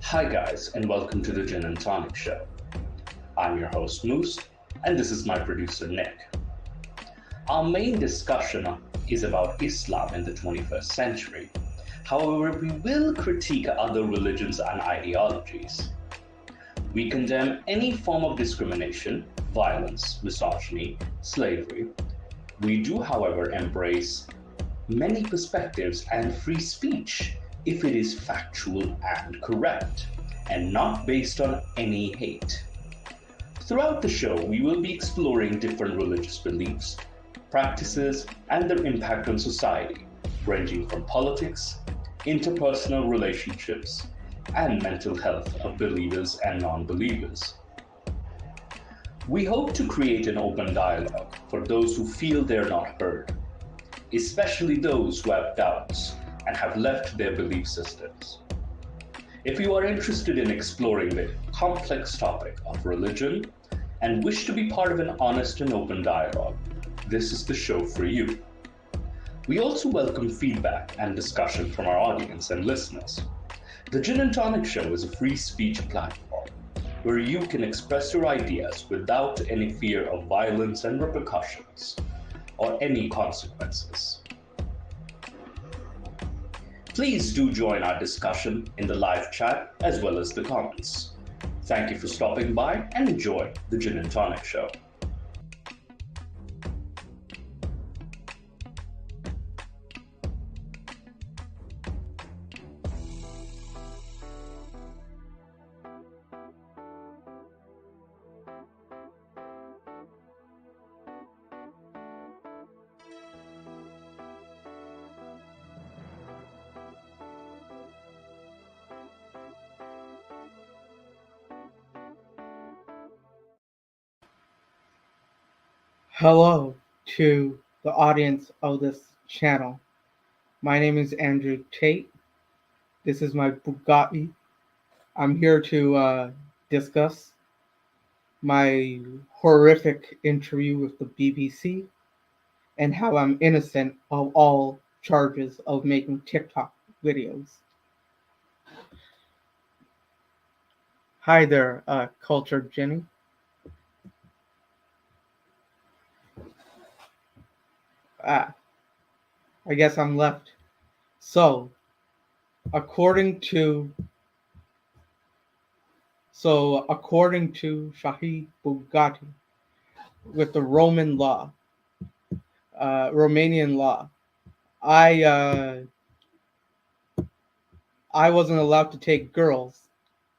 Hi, guys, and welcome to the Gin and Tonic Show. I'm your host, Moose, and this is my producer, Nick. Our main discussion is about Islam in the 21st century. However, we will critique other religions and ideologies. We condemn any form of discrimination, violence, misogyny, slavery. We do, however, embrace many perspectives and free speech if it is factual and correct, and not based on any hate. Throughout the show, we will be exploring different religious beliefs, practices, and their impact on society, ranging from politics, interpersonal relationships, and mental health of believers and non believers. We hope to create an open dialogue for those who feel they're not heard, especially those who have doubts and have left their belief systems. If you are interested in exploring the complex topic of religion and wish to be part of an honest and open dialogue, this is the show for you. We also welcome feedback and discussion from our audience and listeners. The Gin and Tonic Show is a free speech platform where you can express your ideas without any fear of violence and repercussions or any consequences. Please do join our discussion in the live chat as well as the comments. Thank you for stopping by and enjoy the Gin and Tonic Show. Hello to the audience of this channel. My name is Andrew Tate. This is my Bugatti. I'm here to discuss my horrific interview with the BBC and how I'm innocent of all charges of making TikTok videos. Hi there, Cultured Jenny. I guess I'm left. So, according to Shahid Bugatti, with the Romanian law, I I wasn't allowed to take girls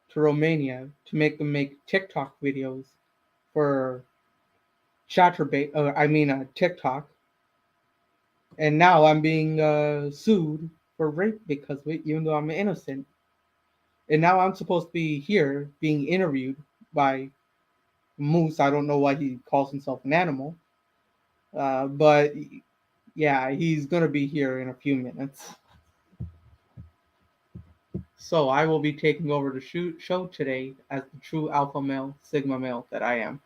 to Romania to make them make TikTok videos for TikTok, and now I'm being sued for rape even though I'm innocent, and now I'm supposed to be here being interviewed by Moose. I don't know why he calls himself an animal, but yeah, he's gonna be here in a few minutes. So I will be taking over the show today as the true alpha male, sigma male that I am.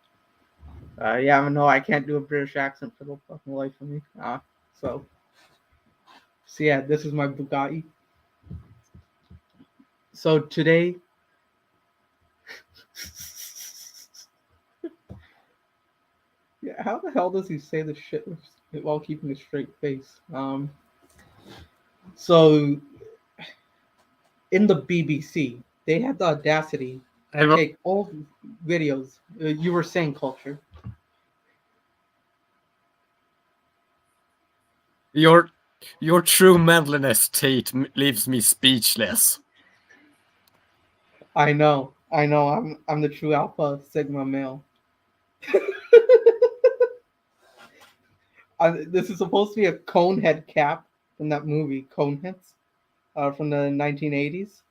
Yeah, no, I can't do a British accent for the fucking life of me. So, so yeah, this is my Bugatti. So today, yeah, how the hell does he say this shit while keeping a straight face? So in the BBC, they had the audacity to take all videos. You were saying culture. Your true manliness, Tate, leaves me speechless. I know. I'm the true alpha sigma male. This is supposed to be a Conehead cap from that movie Coneheads, from the 1980s.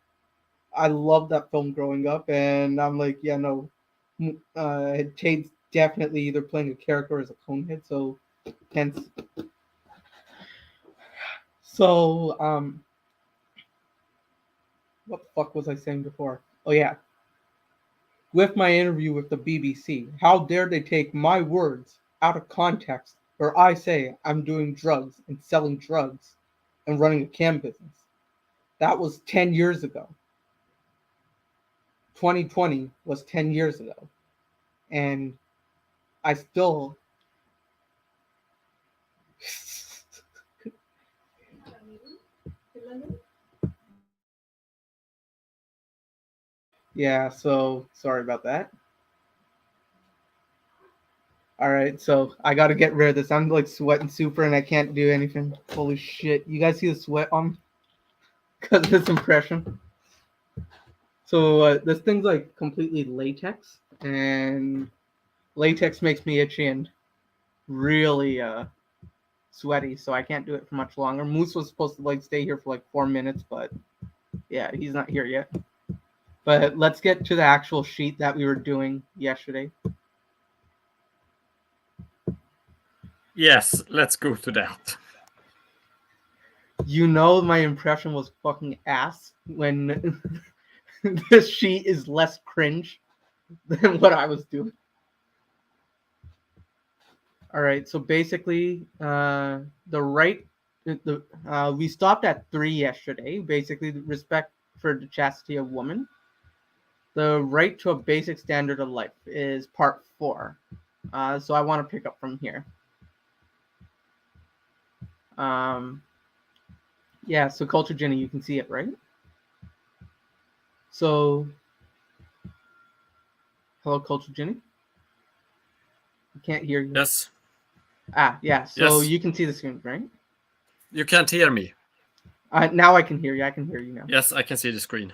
I loved that film growing up, and I'm like, yeah, no, Tate's definitely either playing a character as a Conehead, so hence. So, what the fuck was I saying before? Oh yeah, with my interview with the BBC, how dare they take my words out of context where I say I'm doing drugs and selling drugs and running a cam business. That was 10 years ago. 2020 was 10 years ago, and I still yeah, so sorry about that. All right, so I got to get rid of this. I'm like sweating super and I can't do anything. Holy shit. You guys see the sweat on me? Because of this impression. So this thing's like completely latex, and latex makes me itchy and really sweaty, so I can't do it for much longer. Moose was supposed to like stay here for like 4 minutes, but yeah, he's not here yet. But let's get to the actual sheet that we were doing yesterday. Yes, let's go to that. You know my impression was fucking ass when this sheet is less cringe than what I was doing. All right, so basically, we stopped at 3 yesterday. Basically, the respect for the chastity of woman. The right to a basic standard of life is part 4. So I want to pick up from here. Yeah, so Culture Jenny, you can see it, right? So, hello, Culture Jenny? I can't hear you. Yes. Yeah, so Yes. you can see the screen, right? You can't hear me. Now I can hear you. I can hear you now. Yes, I can see the screen.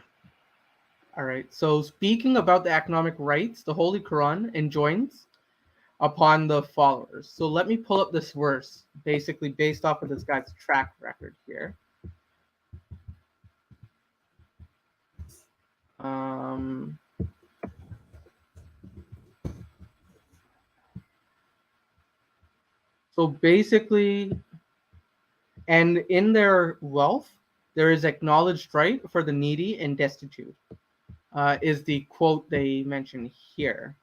All right. So speaking about the economic rights, the Holy Quran enjoins upon the followers. So let me pull up this verse, basically based off of this guy's track record here. So basically, and in their wealth, there is acknowledged right for the needy and destitute, is the quote they mention here.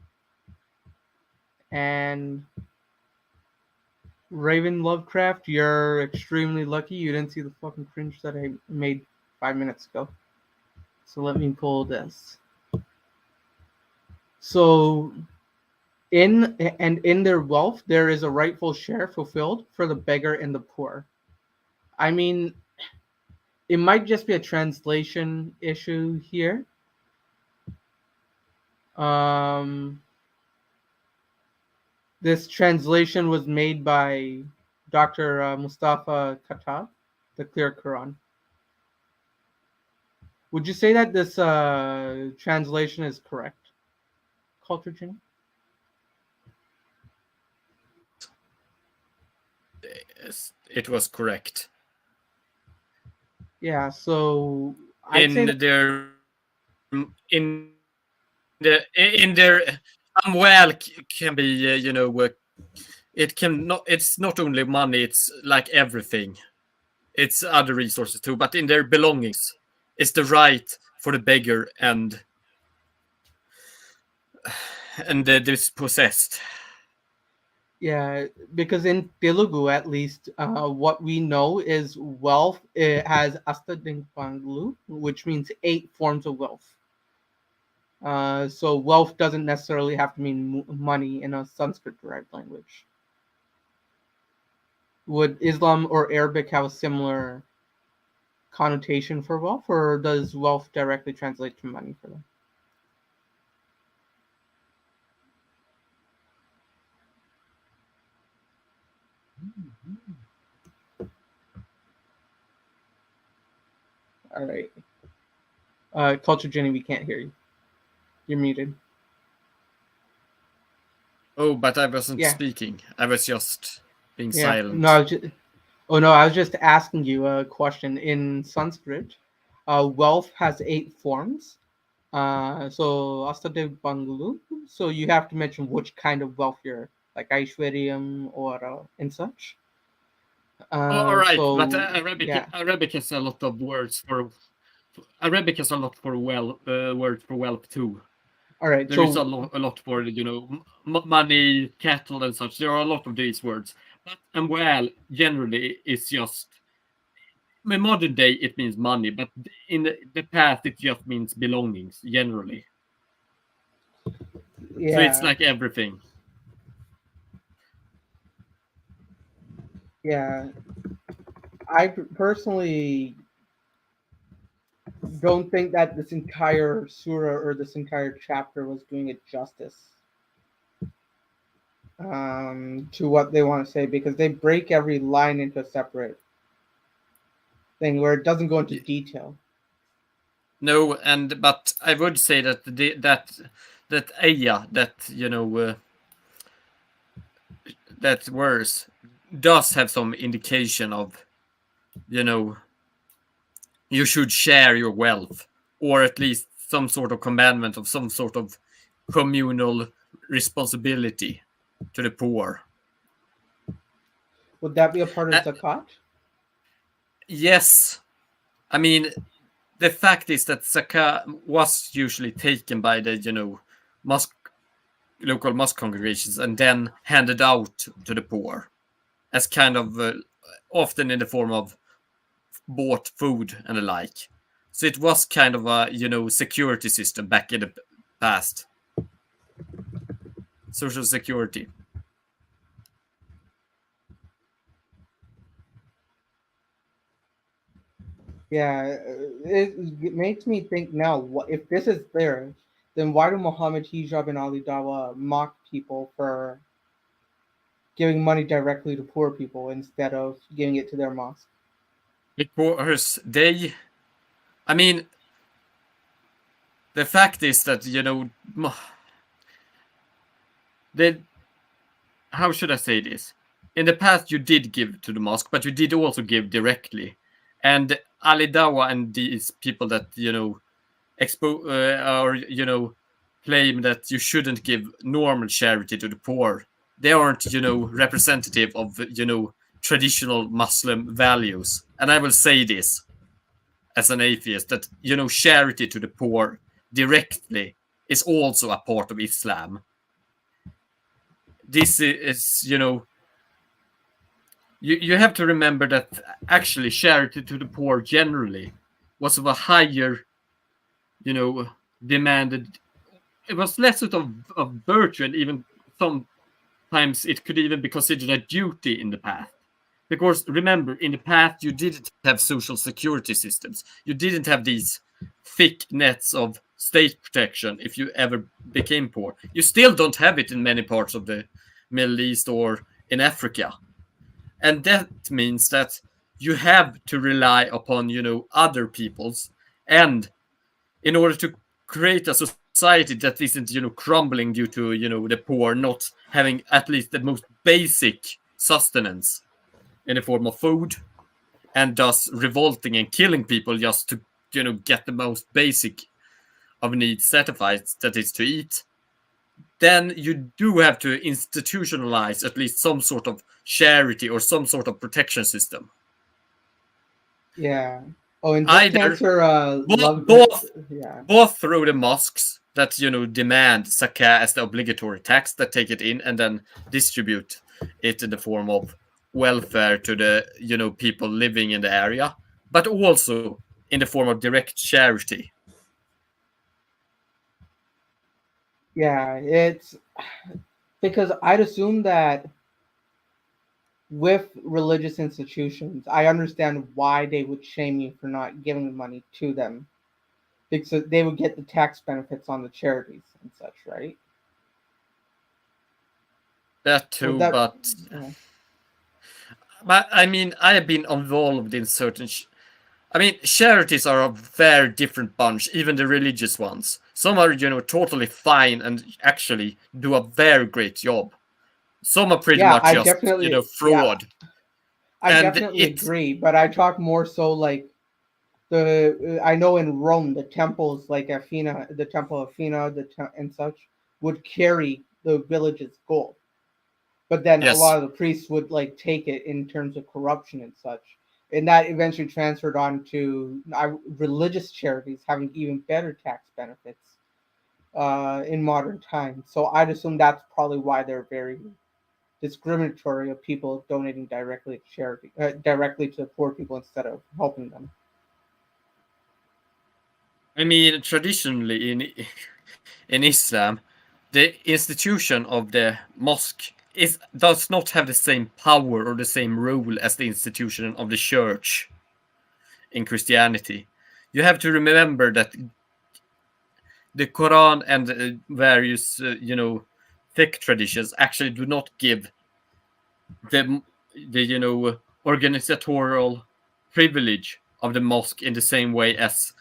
And Raven Lovecraft, you're extremely lucky you didn't see the fucking cringe that I made 5 minutes ago. So let me pull this. So in their wealth, there is a rightful share fulfilled for the beggar and the poor. I mean, it might just be a translation issue here. This translation was made by Dr. Mustafa Khattab, the Clear Quran. Would you say that this translation is correct, Culture Jenny? It was correct. Yeah, so I'd say in their well can be it can not. It's not only money. It's like everything. It's other resources too. But in their belongings, it's the right for the beggar and the dispossessed. Yeah, because in Telugu, at least, what we know is wealth has Astadingpanglu, which means 8 forms of wealth. So wealth doesn't necessarily have to mean money in a Sanskrit-derived language. Would Islam or Arabic have a similar connotation for wealth, or does wealth directly translate to money for them? All right. Culture Jenny, we can't hear you. You're muted. Oh, but I wasn't speaking. I was just being silent. No, I was just asking you a question. In Sanskrit, wealth has 8 forms. So Astadev Banglu. So you have to mention which kind of wealth you're, like Aishwaryam or and such. All right, but Arabic has a lot of words for. Arabic has a lot for words for wealth too. All right, there is a lot for money, cattle, and such. There are a lot of these words, but well, generally, it's just. In modern day, it means money, but in the past, it just means belongings generally. So it's Yeah, like everything. yeah. I personally don't think that this entire surah or this entire chapter was doing it justice to what they want to say, because they break every line into a separate thing where it doesn't go into detail. No, but I would say that that ayah, that that verse does have some indication of, you should share your wealth, or at least some sort of commandment of some sort of communal responsibility to the poor. Would that be a part of Uh, zakat? Yes, I mean, the fact is that zakah was usually taken by the mosque, local mosque congregations, and then handed out to the poor as kind of often in the form of bought food and the like. So it was kind of a security system back in the past. Social security. Yeah, it makes me think now. What if this is there? Then why do Muhammad Hijab and Ali Dawa mock people for giving money directly to poor people instead of giving it to their mosque? Because I mean, the fact is that how should I say this? In the past, you did give to the mosque, but you did also give directly. And Ali Dawa and these people that claim that you shouldn't give normal charity to the poor, they aren't representative of traditional Muslim values. And I will say this as an atheist, that charity to the poor directly is also a part of Islam. This is you have to remember that actually charity to the poor generally was of a higher demanded. It was less of virtue, and even sometimes it could even be considered a duty in the past. Because remember, in the past, you didn't have social security systems. You didn't have these thick nets of state protection if you ever became poor. You still don't have it in many parts of the Middle East or in Africa. And that means that you have to rely upon, other people's. And in order to create a society that isn't, crumbling due to, the poor not having at least the most basic sustenance in the form of food, and thus revolting and killing people just to get the most basic of needs satisfied, that is to eat, then you do have to institutionalize at least some sort of charity or some sort of protection system. Yeah. Oh, and Either cancer both through the mosques that demand zakah as the obligatory tax, that take it in and then distribute it in the form of welfare to the people living in the area, but also in the form of direct charity. Yeah, it's because I'd assume that with religious institutions, I understand why they would shame you for not giving money to them, because they would get the tax benefits on the charities and such, right? That too, yeah. But I mean, I have been involved in certain. I mean, charities are a very different bunch, even the religious ones. Some are, totally fine and actually do a very great job. Some are pretty much just, fraud. Yeah, I definitely agree, but I talk more so like I know in Rome, the temples like Athena, the Temple of Athena, and such would carry the village's gold. But then a lot of the priests would like take it in terms of corruption and such. And that eventually transferred on to religious charities having even better tax benefits in modern times. So I'd assume that's probably why they're very discriminatory of people donating directly to charity, directly to poor people instead of helping them. I mean, traditionally in Islam, the institution of the mosque does not have the same power or the same role as the institution of the church in Christianity. You have to remember that the Quran and various, fiqh traditions actually do not give the organizational privilege of the mosque in the same way as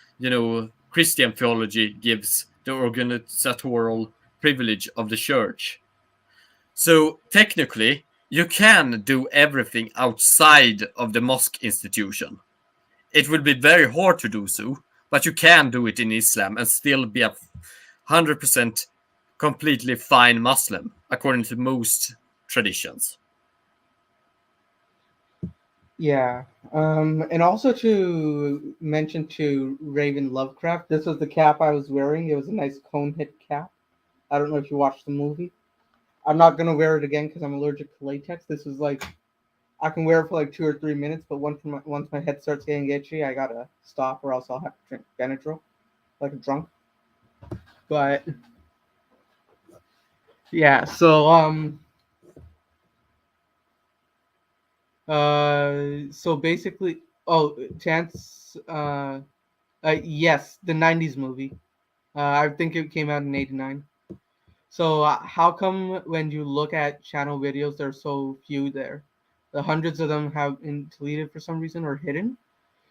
Christian theology gives the organizational privilege of the church. So technically, you can do everything outside of the mosque institution. It will be very hard to do so, but you can do it in Islam and still be a 100% completely fine Muslim, according to most traditions. Yeah. And also to mention to Raven Lovecraft, this was the cap I was wearing. It was a nice cone hit cap. I don't know if you watched the movie. I'm not gonna wear it again because I'm allergic to latex. This was like I can wear it for like 2 or 3 minutes, but once my head starts getting itchy, I gotta stop, or else I'll have to drink Benadryl like a drunk. But yeah, so so basically, Chance, yes, the '90s movie. I think it came out in '89. So how come when you look at channel videos, there's so few there? The hundreds of them have been deleted for some reason or hidden.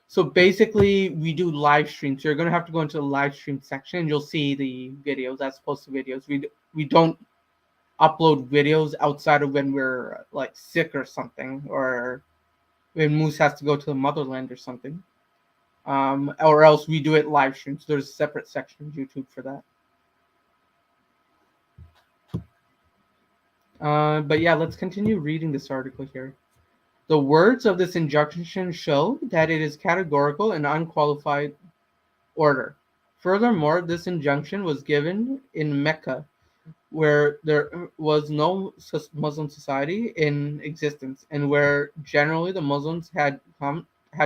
So basically, we do live streams. So you're gonna have to go into the live stream section. You'll see the videos as opposed to videos. We don't upload videos outside of when we're like sick or something, or when Moose has to go to the motherland or something. Or else we do it live streams. There's a separate section of YouTube for that. But yeah, let's continue reading this article here. The words of this injunction show that it is categorical and unqualified order. Furthermore, this injunction was given in Mecca, where there was no Muslim society in existence, and where generally the Muslims had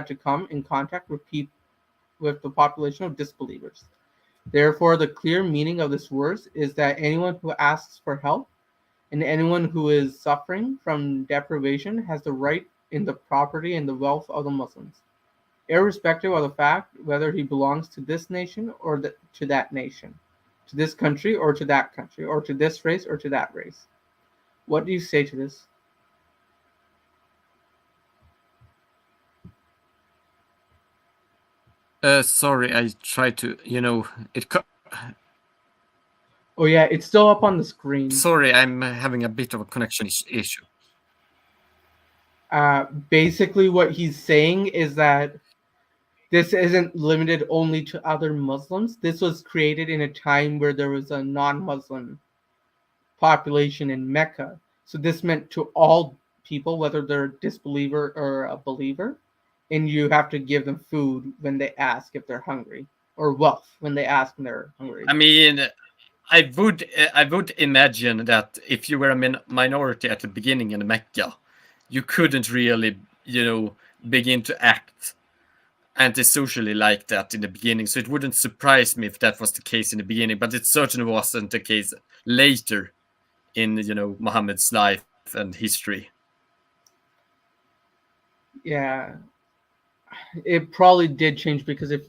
to come in contact with the population of disbelievers. Therefore, the clear meaning of this verse is that anyone who asks for help and anyone who is suffering from deprivation has the right in the property and the wealth of the Muslims, irrespective of the fact whether he belongs to this nation or to that nation, to this country or to that country, or to this race or to that race. What do you say to this? Sorry, I tried to, Oh yeah, it's still up on the screen. Sorry, I'm having a bit of a connection issue. Basically, what he's saying is that this isn't limited only to other Muslims. This was created in a time where there was a non-Muslim population in Mecca. So this meant to all people, whether they're a disbeliever or a believer, and you have to give them food when they ask if they're hungry, or wealth when they ask when they're hungry. I mean, I would imagine that if you were a minority at the beginning in Mecca, you couldn't really, begin to act antisocially like that in the beginning. So it wouldn't surprise me if that was the case in the beginning, but it certainly wasn't the case later in, Muhammad's life and history. Yeah, it probably did change, because if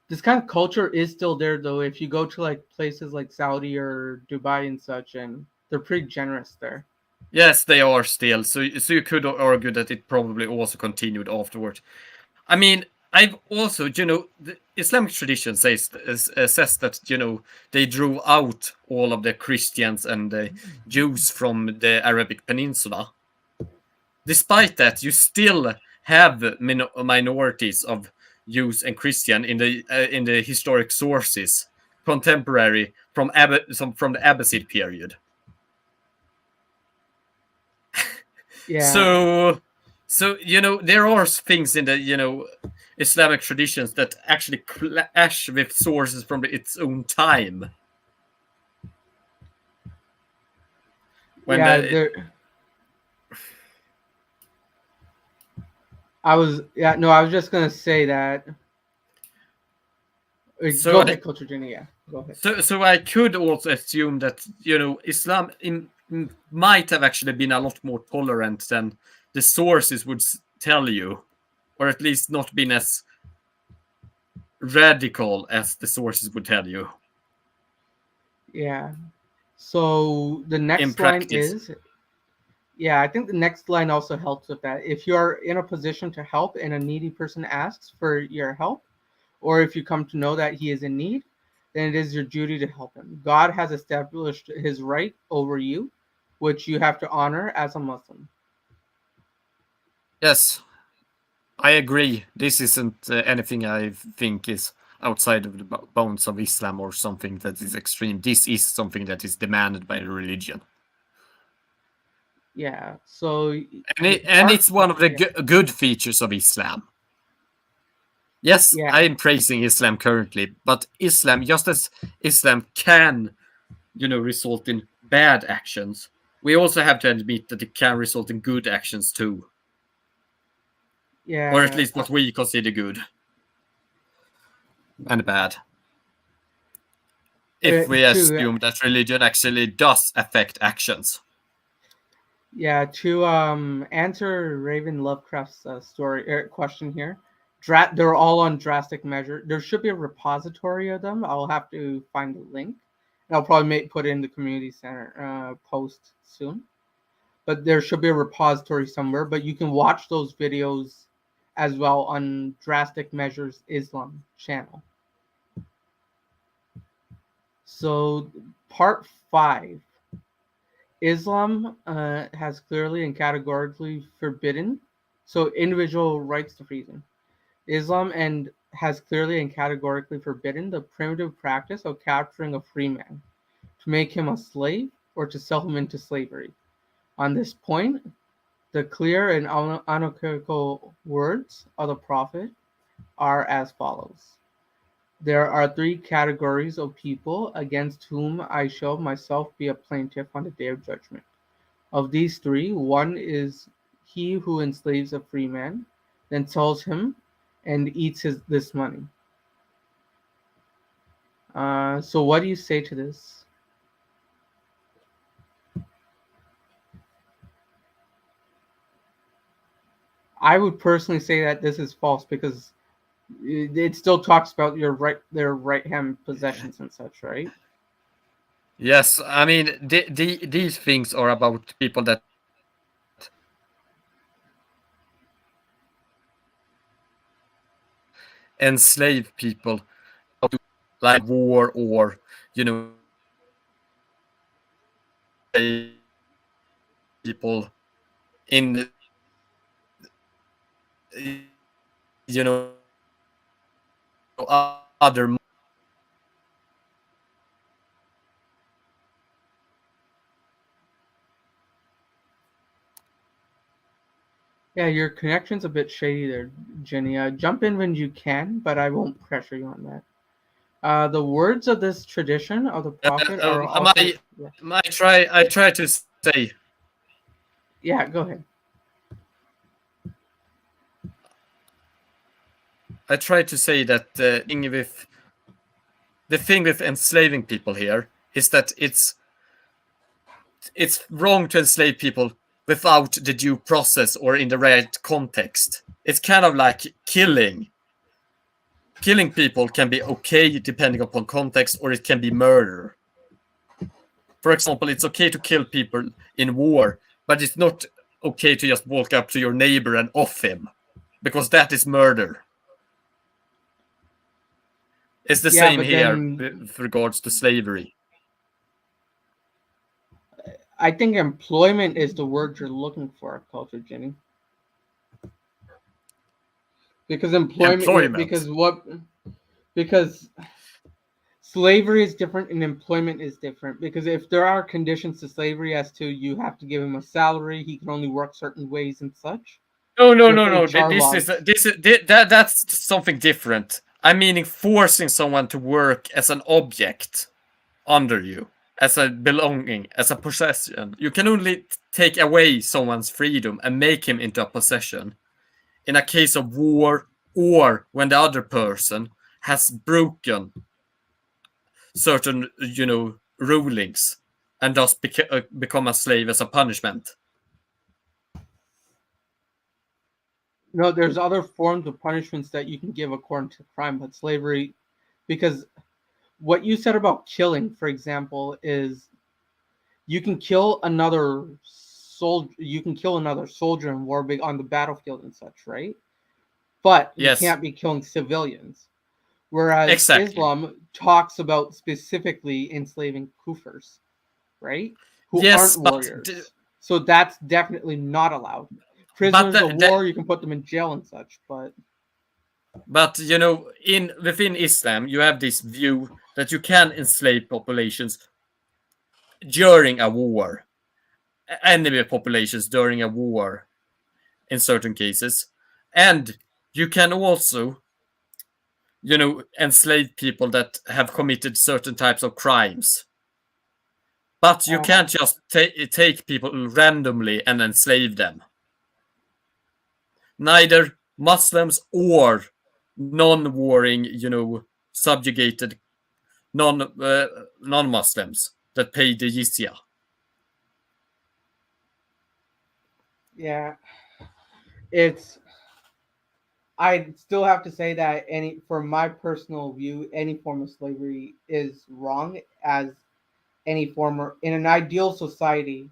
this kind of culture is still there, though, if you go to like places like Saudi or Dubai and such, and they're pretty generous there. Yes, they are still. So you could argue that it probably also continued afterwards. I mean, I've also, the Islamic tradition says that, they drew out all of the Christians and the Jews from the Arabic Peninsula. Despite that, you still have minorities of Jews and Christian in the historic sources, contemporary from the Abbasid period. Yeah. So there are things in the Islamic traditions that actually clash with sources from its own time. I was just gonna say that. Go ahead, Culture Jenny. Yeah. Go ahead. So I could also assume that Islam might have actually been a lot more tolerant than the sources would tell you, or at least not been as radical as the sources would tell you. Yeah. So the In next line practice. is, yeah, I think the next line also helps with that. If you're in a position to help and a needy person asks for your help, or if you come to know that he is in need, then it is your duty to help him. God has established his right over you, which you have to honor as a Muslim. Yes, I agree. This isn't anything I think is outside of the bounds of Islam or something that is extreme. This is something that is demanded by the religion. Yeah. So And it's one of the good features of Islam. Yes, Yeah. I am praising Islam currently, but Islam, just as Islam can, result in bad actions, we also have to admit that it can result in good actions too. Yeah. Or at least what we consider good and bad. If we assume that religion actually does affect actions. Yeah, to answer Raven Lovecraft's question here, they're all on drastic measure. There should be a repository of them. I'll have to find the link. And I'll probably put it in the community center post soon. But there should be a repository somewhere. But you can watch those videos as well on Drastic Measures Islam channel. So part 5. Islam has clearly and categorically forbidden, so individual rights to freedom. Islam has clearly and categorically forbidden the primitive practice of capturing a free man, to make him a slave, or to sell him into slavery. On this point, the clear and unequivocal words of the Prophet are as follows. There are 3 categories of people against whom I shall myself be a plaintiff on the day of judgment. Of these 3, one is he who enslaves a free man, then sells him and eats this money. So what do you say to this? I would personally say that this is false because it still talks about their right hand possessions and such, right? Yes, I mean these things are about people that enslave people, like war or people in other. Yeah, your connection's a bit shady there, Jenny. Jump in when you can, but I won't pressure you on that. The words of this tradition of the Prophet are also... I try to say... Yeah, go ahead. I try to say that the thing with enslaving people here is that it's wrong to enslave people without the due process or in the right context. It's kind of like killing. Killing people can be okay depending upon context, or it can be murder. For example, it's okay to kill people in war, but it's not okay to just walk up to your neighbor and off him, because that is murder. It's the same here with regards to slavery. I think employment is the word you're looking for, Culture Jenny. Because employment. Because slavery is different and employment is different. Because if there are conditions to slavery as to you have to give him a salary, he can only work certain ways and such. No. That's something different. I'm meaning forcing someone to work as an object under you, as a belonging, as a possession. You can only take away someone's freedom and make him into a possession in a case of war, or when the other person has broken certain, rulings, and thus become a slave as a punishment. No, there's other forms of punishments that you can give according to crime, but slavery, because what you said about killing, for example, is you can kill another soldier. You can kill another soldier in war on the battlefield and such, right? But you Yes. can't be killing civilians. Whereas Exactly. Islam talks about specifically enslaving kufirs, right? Who Yes, aren't but warriors. So that's definitely not allowed. Prisoners of war, you can put them in jail and such, but within Islam, you have this view that you can enslave populations during a war, enemy populations during a war, in certain cases, and you can also, enslave people that have committed certain types of crimes. But you can't just take people randomly and enslave them. Neither Muslims or non-warring, subjugated non-Muslims that pay the jizya. yeah, I still have to say that for my personal view, any form of slavery is wrong, as any form in an ideal society.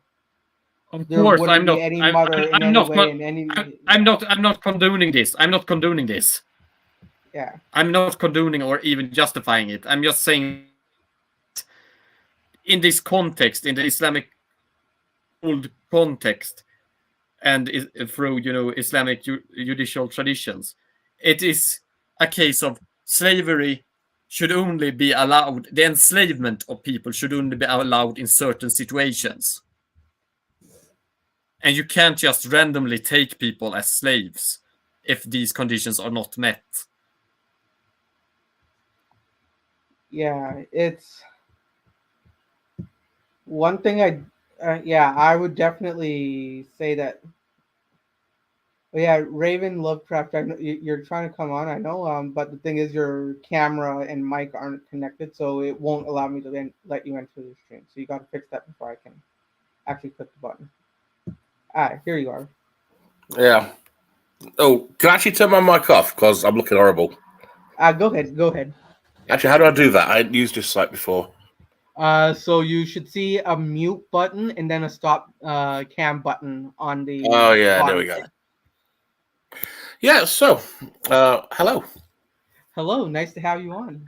Of There course, wouldn't I'm be not. any I'm, mother I'm, in I'm any not. way in any. I'm not condoning this. I'm not condoning this. Yeah. I'm not condoning or even justifying it. I'm just saying, in this context, in the Islamic old context, and through Islamic judicial traditions, it is a case of slavery should only be allowed. The enslavement of people should only be allowed in certain situations. And you can't just randomly take people as slaves if these conditions are not met. Yeah, it's one thing I would definitely say that. Yeah, Raven Lovecraft. I know you're trying to come on. I know, but the thing is, your camera and mic aren't connected, so it won't allow me to let you enter the stream. So you got to fix that before I can actually click the button. Here you are. Yeah. Oh, can I actually turn my mic off because I'm looking horrible? Go ahead. Actually, how do I do that? I used this site before. So you should see a mute button and then a stop cam button on the. Oh yeah, there we go. Yeah. So, hello. Hello, nice to have you on.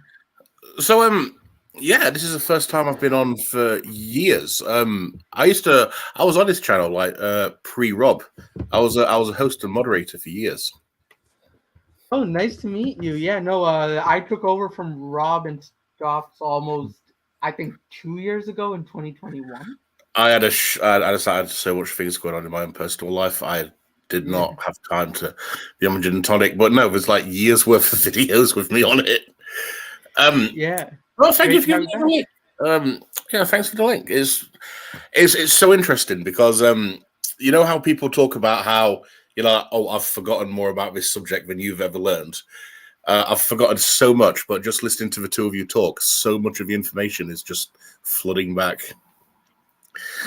So, yeah, this is the first time I've been on for years. I was on this channel like pre-Rob. I was a host and moderator for years. Oh, nice to meet you. Yeah, no, I took over from Rob and Stops almost, I think, 2 years ago in 2021. I decided so much things going on in my own personal life. I did not have time to be on Gin and Tonic, but no, there's like years worth of videos with me on it. Yeah. Well, thank you for giving me the link. Yeah, thanks for the link. It's so interesting because you know how people talk about how I've forgotten more about this subject than you've ever learned. I've forgotten so much, but just listening to the two of you talk, so much of the information is just flooding back.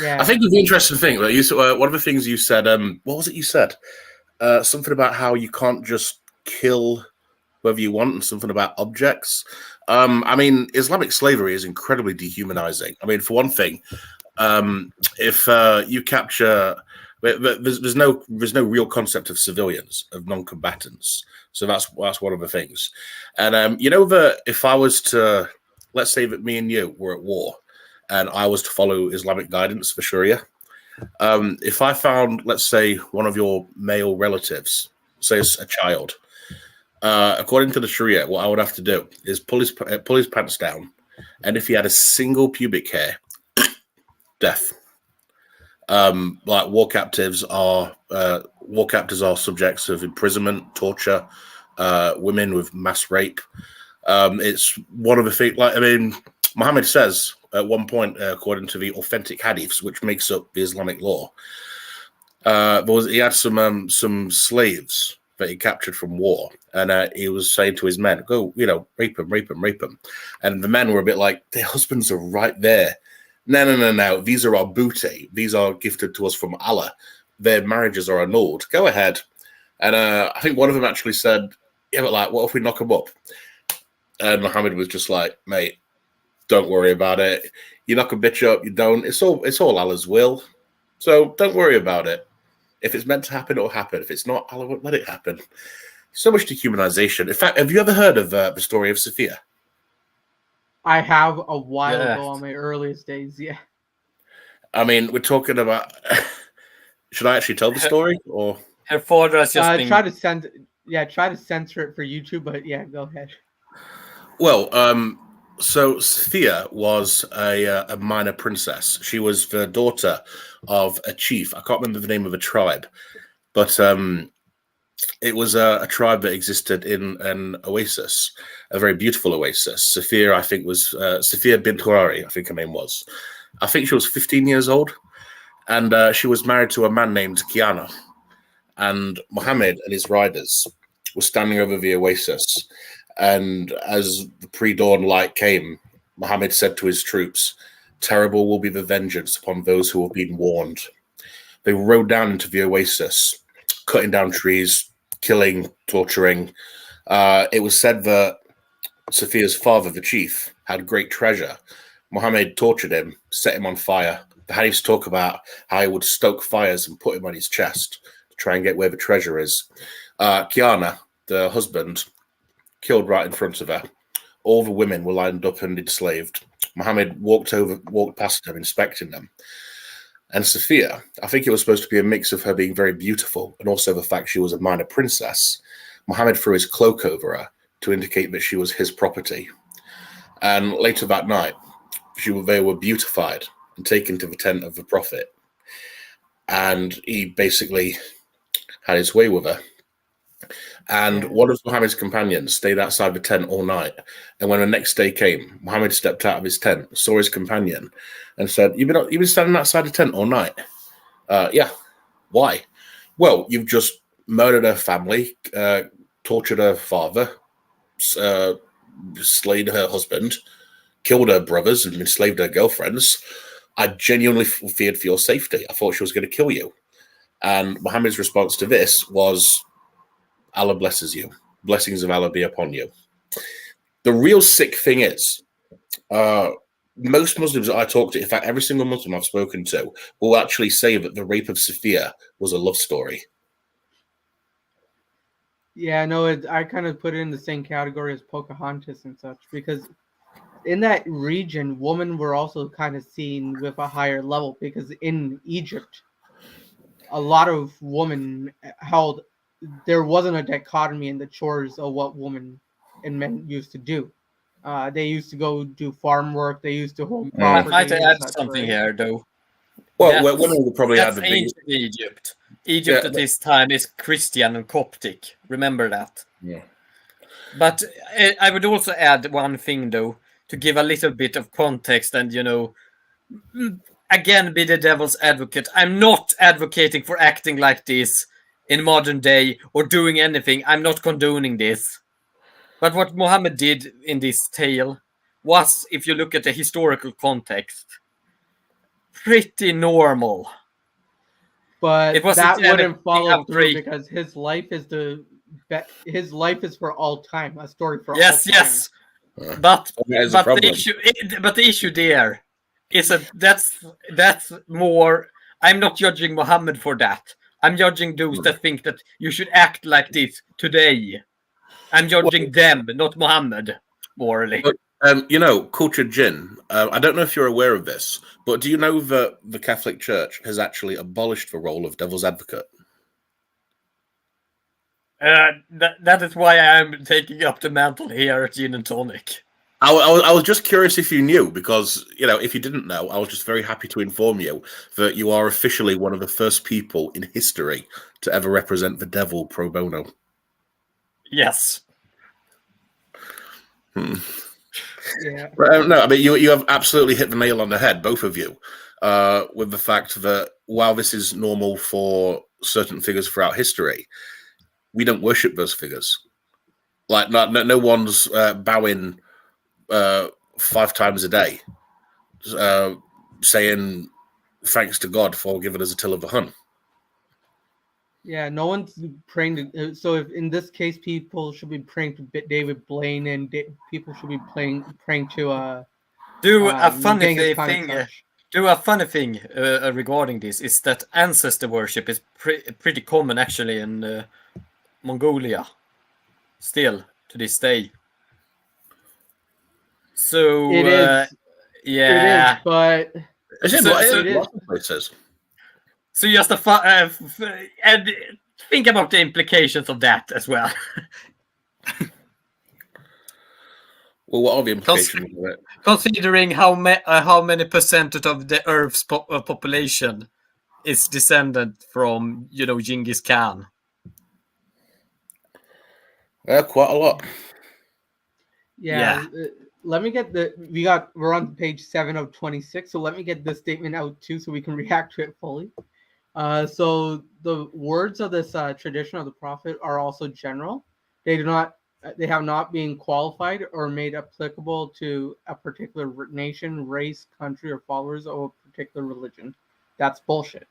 Yeah. I think the interesting thing, one of the things you said, what was it you said? Something about how you can't just kill whoever you want, and something about objects. I mean, Islamic slavery is incredibly dehumanizing. I mean, for one thing, if you capture, there's no real concept of civilians, of non-combatants. So that's one of the things. And that if I was to, let's say that me and you were at war, and I was to follow Islamic guidance for Sharia, if I found, let's say, one of your male relatives, say a child, according to the Sharia, what I would have to do is pull his pants down, and if he had a single pubic hair, death. Like war captives are subjects of imprisonment, torture, women with mass rape. It's one of the things. Like, I mean, Muhammad says at one point, according to the authentic hadiths, which makes up the Islamic law, he had some slaves that he captured from war, and he was saying to his men, "Go, rape him, rape him, rape him." And the men were a bit like, "Their husbands are right there. No. These are our booty. These are gifted to us from Allah. Their marriages are annulled. Go ahead." And I think one of them actually said, "Yeah, but like, what if we knock them up?" And Muhammad was just like, "Mate, don't worry about it. You knock a bitch up, you don't. It's all Allah's will. So don't worry about it. If it's meant to happen, it'll happen. If it's not, Allah won't let it happen." So much dehumanization. In fact, have you ever heard of the story of Sophia? I have a while ago on my earliest days. Yeah. I mean, we're talking about. Should I actually tell the story, or her father has just been... try to censor it for YouTube, but yeah, go ahead. Well, so Sophia was a minor princess. She was the daughter of a chief. I can't remember the name of a tribe, but it was a tribe that existed in an oasis, a very beautiful oasis. Sophia, I think, was Sophia bint Hurari, I think her name was. I think she was 15 years old, and she was married to a man named Kiana. And Muhammad and his riders were standing over the oasis. And as the pre-dawn light came, Muhammad said to his troops, "Terrible will be the vengeance upon those who have been warned." They rode down into the oasis, cutting down trees, killing, torturing. It was said that Sophia's father, the chief, had great treasure. Muhammad tortured him, set him on fire. The hadiths talk about how he would stoke fires and put him on his chest to try and get where the treasure is. Kiana, the husband, killed right in front of her. All the women were lined up and enslaved. Muhammad walked past them, inspecting them. And Sophia, I think it was supposed to be a mix of her being very beautiful and also the fact she was a minor princess. Muhammad threw his cloak over her to indicate that she was his property. And later that night, they were beautified and taken to the tent of the Prophet. And he basically had his way with her. And one of Muhammad's companions stayed outside the tent all night. And when the next day came, Muhammad stepped out of his tent, saw his companion, and said, You've been standing outside the tent all night?" "Yeah." "Why?" "Well, you've just murdered her family, tortured her father, slayed her husband, killed her brothers, and enslaved her girlfriends. I genuinely feared for your safety. I thought she was going to kill you." And Muhammad's response to this was, "Allah blesses you. Blessings of Allah be upon you." The real sick thing is, most Muslims that I talk to, in fact, every single Muslim I've spoken to, will actually say that the rape of Sophia was a love story. Yeah, no, I kind of put it in the same category as Pocahontas and such, because in that region, women were also kind of seen with a higher level, because in Egypt, a lot of women there wasn't a dichotomy in the chores of what women and men used to do. They used to go do farm work. They used to home property. I'd like to add something here, though. Well, women will probably have the ancient Egypt. Egypt at this time is Christian and Coptic. Remember that. Yeah. But I would also add one thing, though, to give a little bit of context and, again, be the devil's advocate. I'm not advocating for acting like this in modern day or doing anything. I'm not condoning this. But what Muhammad did in this tale was, if you look at the historical context, pretty normal. But that wouldn't follow through, because his life is for all time, a story for all time. Yes. But the issue there is that's more. I'm not judging Muhammad for that. I'm judging those that think that you should act like this today. I'm judging them, not Muhammad, morally. Cultured Jinn, I don't know if you're aware of this, but do you know that the Catholic Church has actually abolished the role of devil's advocate? That is why I'm taking up the mantle here at Gin and Tonic. I was just curious if you knew, because, if you didn't know, I was just very happy to inform you that you are officially one of the first people in history to ever represent the devil pro bono. Yes. Yeah. No, I mean, you have absolutely hit the nail on the head, both of you, with the fact that while this is normal for certain figures throughout history, we don't worship those figures. Like, no one's bowing 5 times a day, saying thanks to God for giving us Attila the Hun. Yeah, no one's praying to. So if in this case, people should be praying to David Blaine, and people should be praying to Do a funny Genghis Khan thing. and such. Do a funny thing regarding this is that ancestor worship is pretty common actually in Mongolia, still to this day. So It is. yeah, It is, but Is it? So- What so- it lots of places. so just and think about the implications of that as well. Well, what are the implications of it? Considering how many percentage of the Earth's population is descended from, Genghis Khan. Yeah, quite a lot. yeah. Let me get we're on page 7 of 26, so let me get this statement out too so we can react to it fully. So the words of this tradition of the prophet are also general. They have not been qualified or made applicable to a particular nation, race, country, or followers of a particular religion. That's bullshit.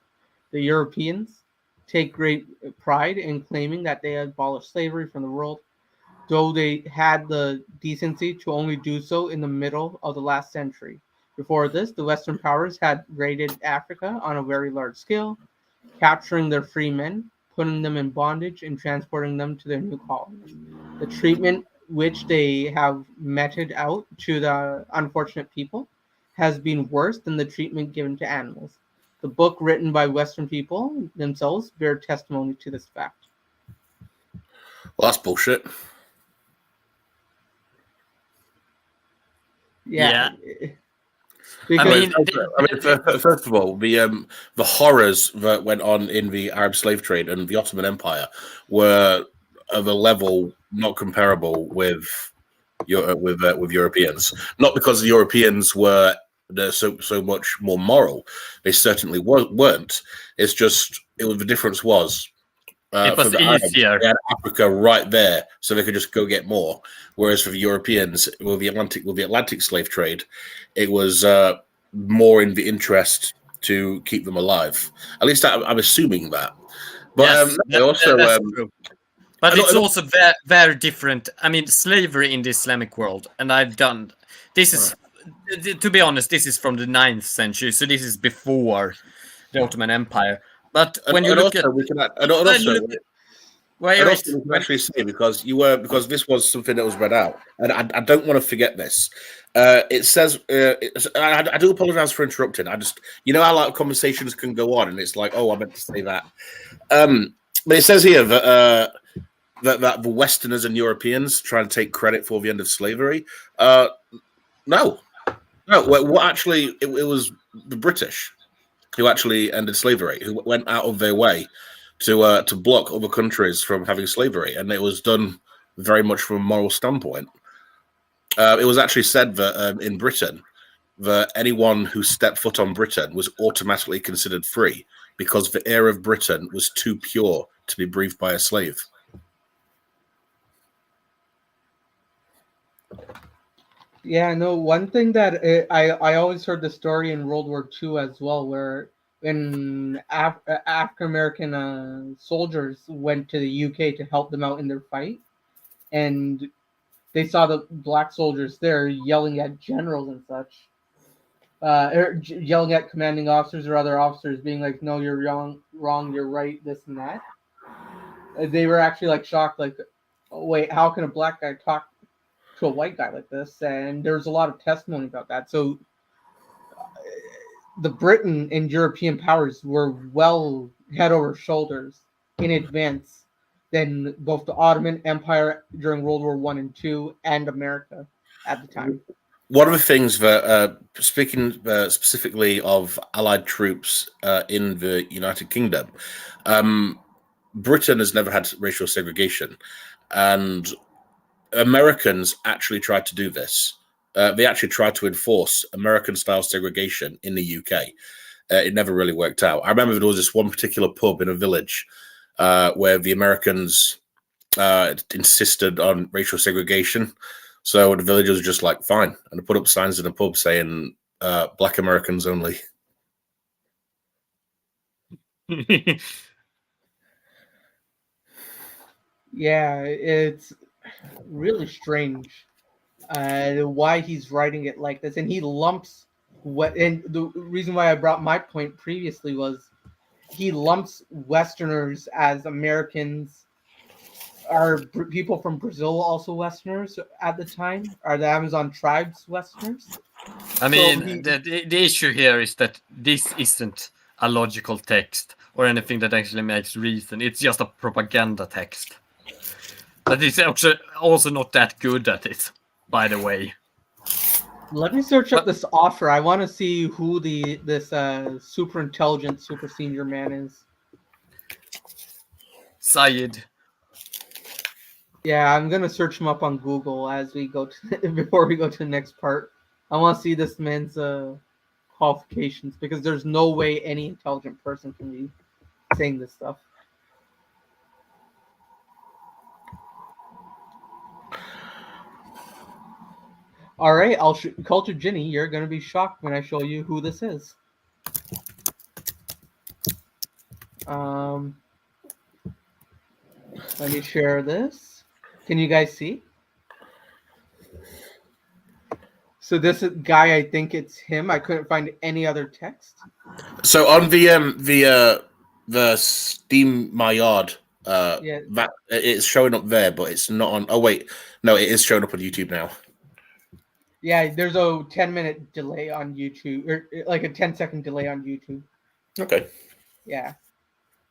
The Europeans take great pride in claiming that they abolished slavery from the world, though they had the decency to only do so in the middle of the last century. Before this, the Western powers had raided Africa on a very large scale, capturing their free men, putting them in bondage, and transporting them to their new colonies. The treatment which they have meted out to the unfortunate people has been worse than the treatment given to animals. The book written by Western people themselves bear testimony to this fact. Well, that's bullshit. Yeah. I First of all, the horrors that went on in the Arab slave trade and the Ottoman Empire were of a level not comparable with Europeans. Not because the Europeans were so much more moral; they certainly weren't. It's just the difference was. It was easier. They had Africa right there, so they could just go get more. Whereas for the Europeans, with the Atlantic slave trade, it was more in the interest to keep them alive. At least I'm assuming that. But Yes, that's true. But it's don't- also very, very different. I mean, slavery in the Islamic world, and I've done this is, to be honest, this is from the 9th century, so this is before the Ottoman Empire. But when you look at, we can actually say because this was something that was read out, and I don't want to forget this. It says I do apologize for interrupting. I just how like conversations can go on, and it's like, oh, I meant to say that. But it says here that that the Westerners and Europeans try to take credit for the end of slavery. No. What actually it was the British who actually ended slavery, who went out of their way to block other countries from having slavery, and it was done very much from a moral standpoint. It was actually said that in Britain, that anyone who stepped foot on Britain was automatically considered free because the air of Britain was too pure to be breathed by a slave. Yeah, no, one thing that I always heard the story in World War II as well, where when African American soldiers went to the UK to help them out in their fight, and they saw the black soldiers there yelling at generals and such, yelling at commanding officers or other officers, being like, "No, you're wrong, you're right, this and that." They were actually like shocked, like, "Oh, wait, how can a black guy talk to a white guy like this?" And there's a lot of testimony about that. So the Britain and European powers were well head over shoulders in advance than both the Ottoman Empire during World War I and II and America at the time. One of the things that, speaking specifically of Allied troops in the United Kingdom, Britain has never had racial segregation, and Americans actually tried to do this. They actually tried to enforce American-style segregation in the UK. It never really worked out. I remember there was this one particular pub in a village where the Americans insisted on racial segregation. So the villagers were just like, fine. And they put up signs in the pub saying, Black Americans only. Yeah, it's really strange why he's writing it like this, and he lumps what. And the reason why I brought my point previously was he lumps Westerners as Americans. Are people from Brazil also Westerners at the time? Are the Amazon tribes Westerners? I mean, the issue here is that this isn't a logical text or anything that actually makes reason. It's just a propaganda text. But it's also not that good at it, by the way. Let me search up this author. I want to see who this super intelligent, super senior man is. Syed. Yeah, I'm gonna search him up on Google as we go to before we go to the next part. I want to see this man's qualifications because there's no way any intelligent person can be saying this stuff. All right, Culture Ginny, you're gonna be shocked when I show you who this is. Let me share this. Can you guys see? So this guy, I think it's him. I couldn't find any other text. So on the Steam My Yard, that it's showing up there, but it's not on. Oh wait, no, it is showing up on YouTube now. Yeah, there's a 10-minute delay on YouTube, or like a 10-second delay on YouTube. Okay. Yeah.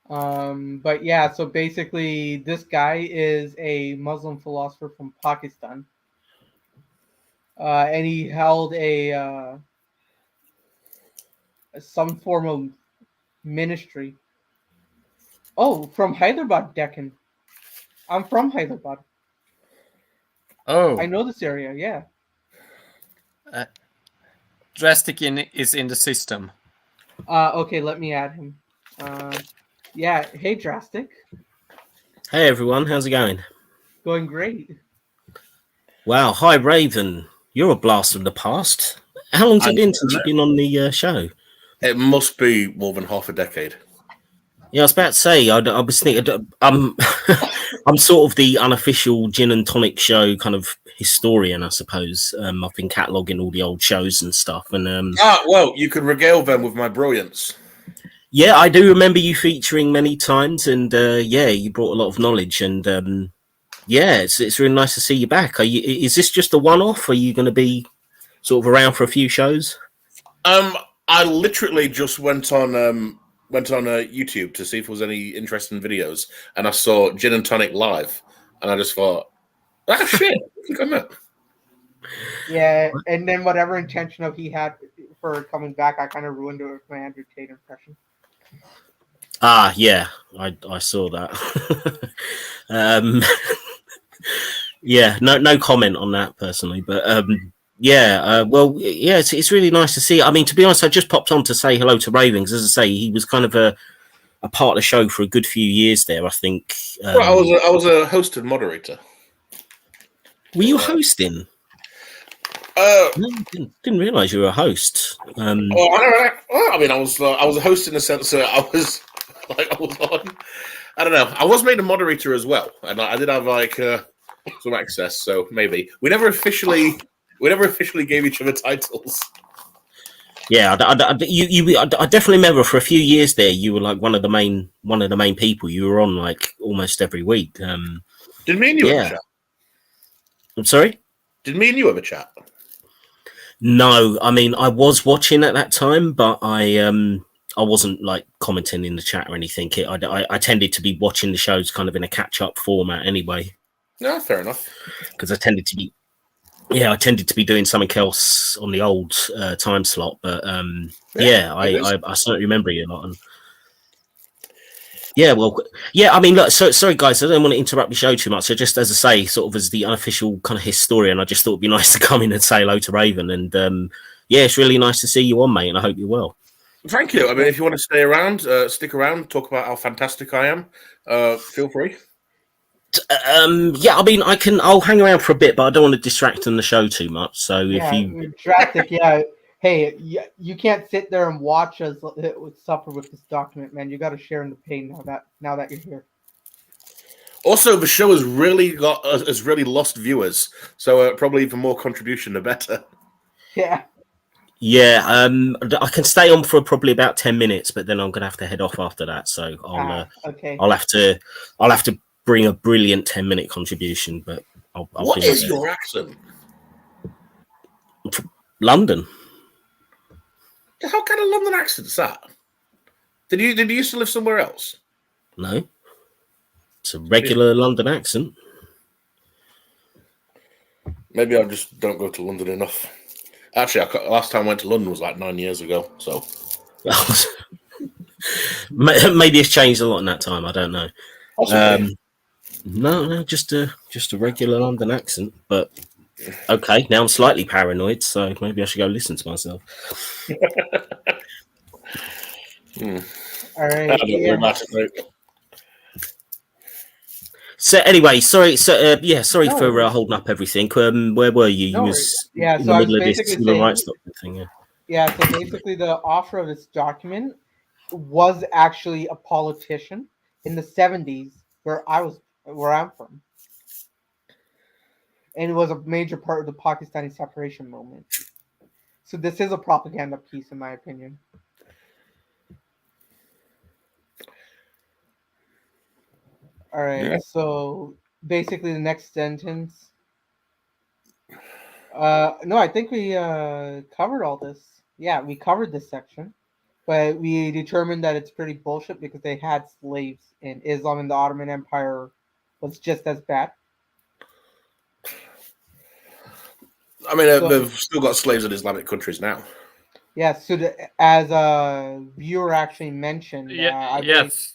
But yeah, so basically this guy is a Muslim philosopher from Pakistan. And he held some form of ministry. Oh, from Hyderabad, Deccan. I'm from Hyderabad. Oh. I know this area, yeah. Drastic is in the system. Okay, let me add him. Yeah, hey Drastic. Hey everyone, how's it going? Going great. Wow, hi Raven. You're a blast from the past. How long's it been since you've been on the show? It must be more than half a decade. Yeah, I was about to say, I was thinking, I'm sort of the unofficial Gin and Tonic show kind of historian, I suppose. I've been cataloguing all the old shows and stuff. And well, you could regale them with my brilliance. Yeah, I do remember you featuring many times, and yeah, you brought a lot of knowledge, and yeah, it's really nice to see you back. Is this just a one-off? Are you going to be sort of around for a few shows? I literally just went on YouTube to see if there was any interesting videos, and I saw Gin and Tonic live, and I just thought, ah, shit, I think I'm it. Yeah, and then whatever intention of he had for coming back, I kind of ruined it with my Andrew Tate impression. Ah, yeah, I saw that. Yeah, no comment on that personally, but yeah, well, yeah, it's really nice to see. I mean, to be honest, I just popped on to say hello to Raven, because as I say, he was kind of a part of the show for a good few years there, I think. Well, I was a host and moderator. Were you hosting? No, didn't realize you were a host. Well, I mean, I was a host in the sense that I was on. I don't know. I was made a moderator as well, and I did have like some access. So maybe we never officially gave each other titles. Yeah, I definitely remember for a few years there, you were like one of the main people. You were on like almost every week. Did me and you have a chat? I'm sorry? Did me and you have a chat? No, I mean I was watching at that time, but I wasn't like commenting in the chat or anything. I tended to be watching the shows kind of in a catch-up format anyway. No, fair enough. Because I tended to be doing something else on the old time slot. But I certainly remember you a lot. And yeah, well, yeah. I mean, look, so sorry guys, I don't want to interrupt the show too much. So just as I say, sort of as the unofficial kind of historian, I just thought it'd be nice to come in and say hello to Raven. And yeah, it's really nice to see you on, mate. And I hope you're well. Thank you. I mean, if you want to stay around, stick around, talk about how fantastic I am, feel free. Yeah, I mean, I'll hang around for a bit, but I don't want to distract on the show too much. So if you, drastic, yeah. Hey, you can't sit there and watch us suffer with this document, man. You got to share in the pain now that you're here. Also, the show has really lost viewers, so probably even more contribution, the better. Yeah. Yeah, I can stay on for probably about 10 minutes, but then I'm gonna have to head off after that. So okay. I'll have to bring a brilliant 10-minute contribution. But What is your accent? London. How kind of London accent is that? Did you used to live somewhere else? No, it's a regular London accent. Maybe I just don't go to London enough. Actually, last time I went to London was like 9 years ago. So maybe it's changed a lot in that time. I don't know. No, just a regular London accent. But okay, now I'm slightly paranoid, so maybe I should go listen to myself. All right. So anyway, sorry. So sorry for holding up everything. Where were you? You was in the middle of this human rights thing. Yeah. Yeah. So basically, the author of this document was actually a politician in the 70s, where I'm from, and it was a major part of the Pakistani separation movement. So this is a propaganda piece, in my opinion. All right. Yeah. So basically, the next sentence. No, I think we covered all this. Yeah, we covered this section, but we determined that it's pretty bullshit because they had slaves in Islam, and the Ottoman Empire was just as bad. I mean, they've still got slaves in Islamic countries now. Yeah. So as a viewer actually mentioned, yes.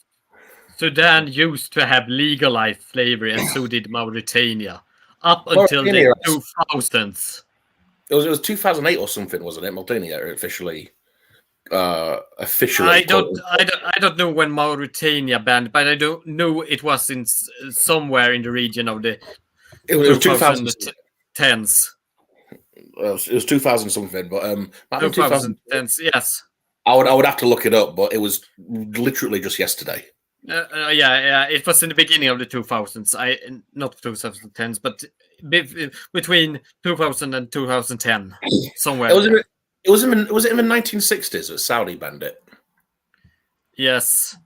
Sudan used to have legalized slavery, and so did Mauritania, up until the 2000s. It was 2008 or something, wasn't it? Mauritania officially. I don't know when Mauritania banned, but I don't know it was in somewhere in the region of the. It was 2010s. It was 2000 something, but 2010s, yes. I would have to look it up, but it was literally just yesterday. Yeah, it was in the beginning of the 2000s. Not 2010s, but between 2000 and 2010, somewhere. Was it in the 1960s that Saudi banned it? Yes,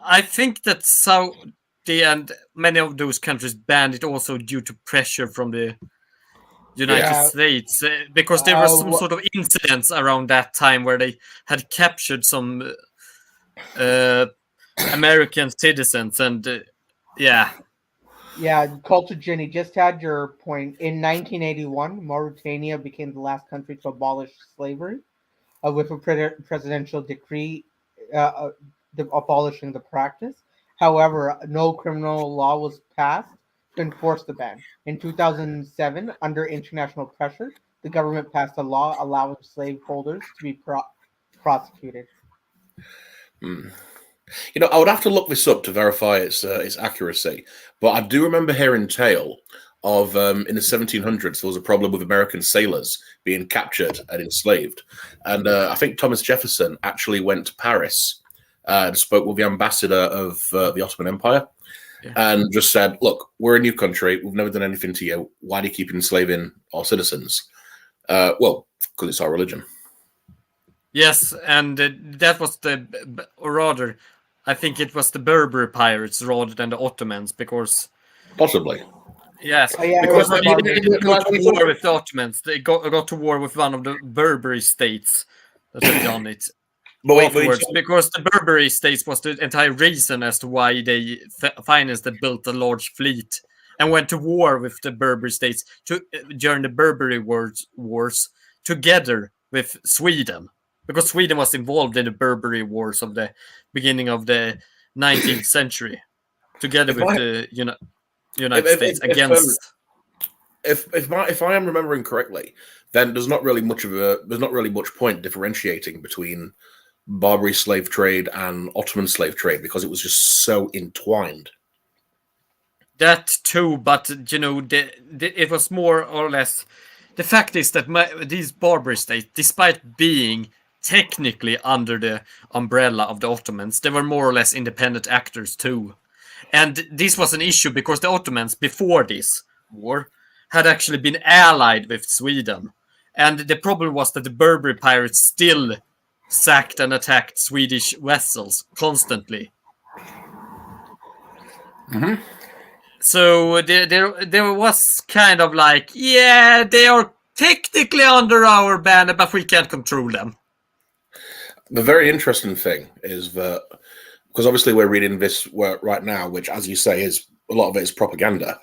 I think that Saudi and many of those countries banned it also due to pressure from the United States, because there was some sort of incidents around that time where they had captured some American citizens, and Yeah, Culture Jenny just had your point. In 1981, Mauritania became the last country to abolish slavery with a presidential decree abolishing the practice. However, no criminal law was passed to enforce the ban. In 2007, under international pressure, the government passed a law allowing slaveholders to be prosecuted. You know, I would have to look this up to verify its accuracy, but I do remember hearing tale of in the 1700s there was a problem with American sailors being captured and enslaved, and I think Thomas Jefferson actually went to Paris and spoke with the ambassador of the Ottoman Empire, and just said, "Look, we're a new country. We've never done anything to you. Why do you keep enslaving our citizens?" Well, because it's our religion. Yes, and that was or rather, I think it was the Berber pirates rather than the Ottomans, because possibly. Yes, because they didn't go to war with the Ottomans. They got to war with one of the Berberi states that had done it. Afterwards, because the Berberi states was the entire reason as to why they financed and built a large fleet and went to war with the Berberi states during the Berberi wars together with Sweden. Because Sweden was involved in the Berberi Wars of the beginning of the 19th century, together with the United States against. If I am remembering correctly, then there's not really much point differentiating between Barbary slave trade and Ottoman slave trade, because it was just so entwined. That too, but it was more or less. The fact is that these Barbary states, despite being technically under the umbrella of the Ottomans, they were more or less independent actors too. And this was an issue because the Ottomans, before this war, had actually been allied with Sweden. And the problem was that the Berber pirates still sacked and attacked Swedish vessels constantly. Mm-hmm. So there was kind of like, yeah, they are technically under our banner, but we can't control them. The very interesting thing is that, because obviously we're reading this work right now, which, as you say, is a lot of it is propaganda.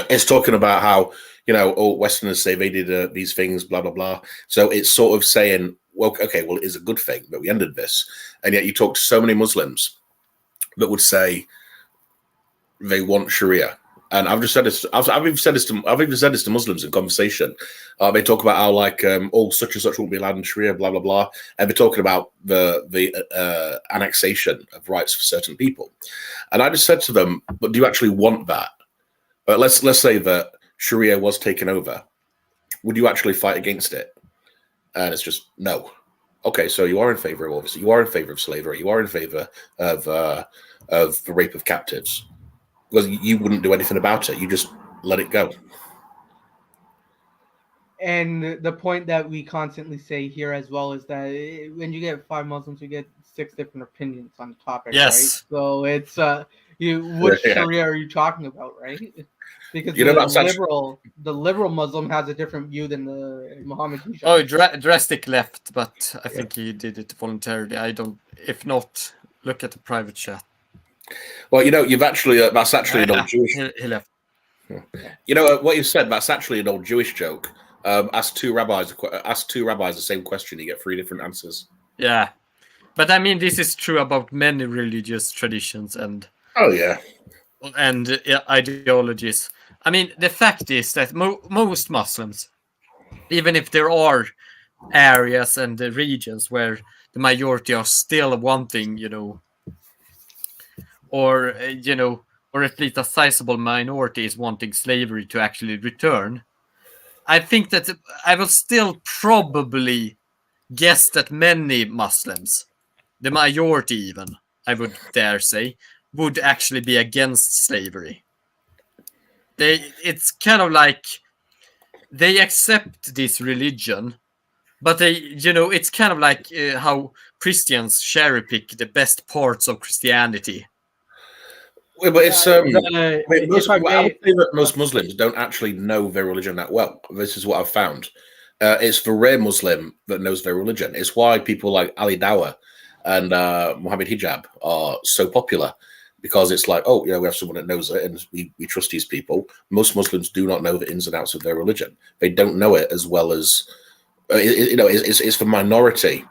It's talking about how, Westerners say they did these things, blah, blah, blah. So it's sort of saying, well, okay, well, it is a good thing that we ended this. And yet you talk to so many Muslims that would say they want Sharia. And I've just said this. I've even said this to Muslims in conversation. They talk about how such and such won't be allowed in Sharia, blah blah blah, and they're talking about the annexation of rights for certain people. And I just said to them, "But do you actually want that? Let's say that Sharia was taken over. Would you actually fight against it?" And it's just no. Okay, so you are in favor of, obviously, you are in favor of slavery. You are in favor of the rape of captives. Because you wouldn't do anything about it. You just let it go. And the point that we constantly say here as well is that when you get 5 Muslims, you get 6 different opinions on the topic, yes. Right? So it's which Sharia are you talking about, right? Because the liberal Muslim has a different view than the Mohammedan. Oh, drastic left, but I think he did it voluntarily. If not, look at the private chat. Well, you've actually that's actually an old Jewish. He left. What you said. That's actually an old Jewish joke. Ask two rabbis the same question, you get 3 different answers. Yeah, but I mean, this is true about many religious traditions and ideologies. I mean, the fact is that most Muslims, even if there are areas and regions where the majority are still wanting, or at least a sizable minority is wanting slavery to actually return, I think that I will still probably guess that many Muslims, the majority even, I would dare say, would actually be against slavery. It's kind of like they accept this religion, but it's kind of like how Christians cherry pick the best parts of Christianity. Well, but it's I would say that most Muslims don't actually know their religion that well. This is what I've found. It's the rare Muslim that knows their religion. It's why people like Ali Dawah and Muhammad Hijab are so popular, because it's like, we have someone that knows it and we trust these people. Most Muslims do not know the ins and outs of their religion. They don't know it as well as, it's the minority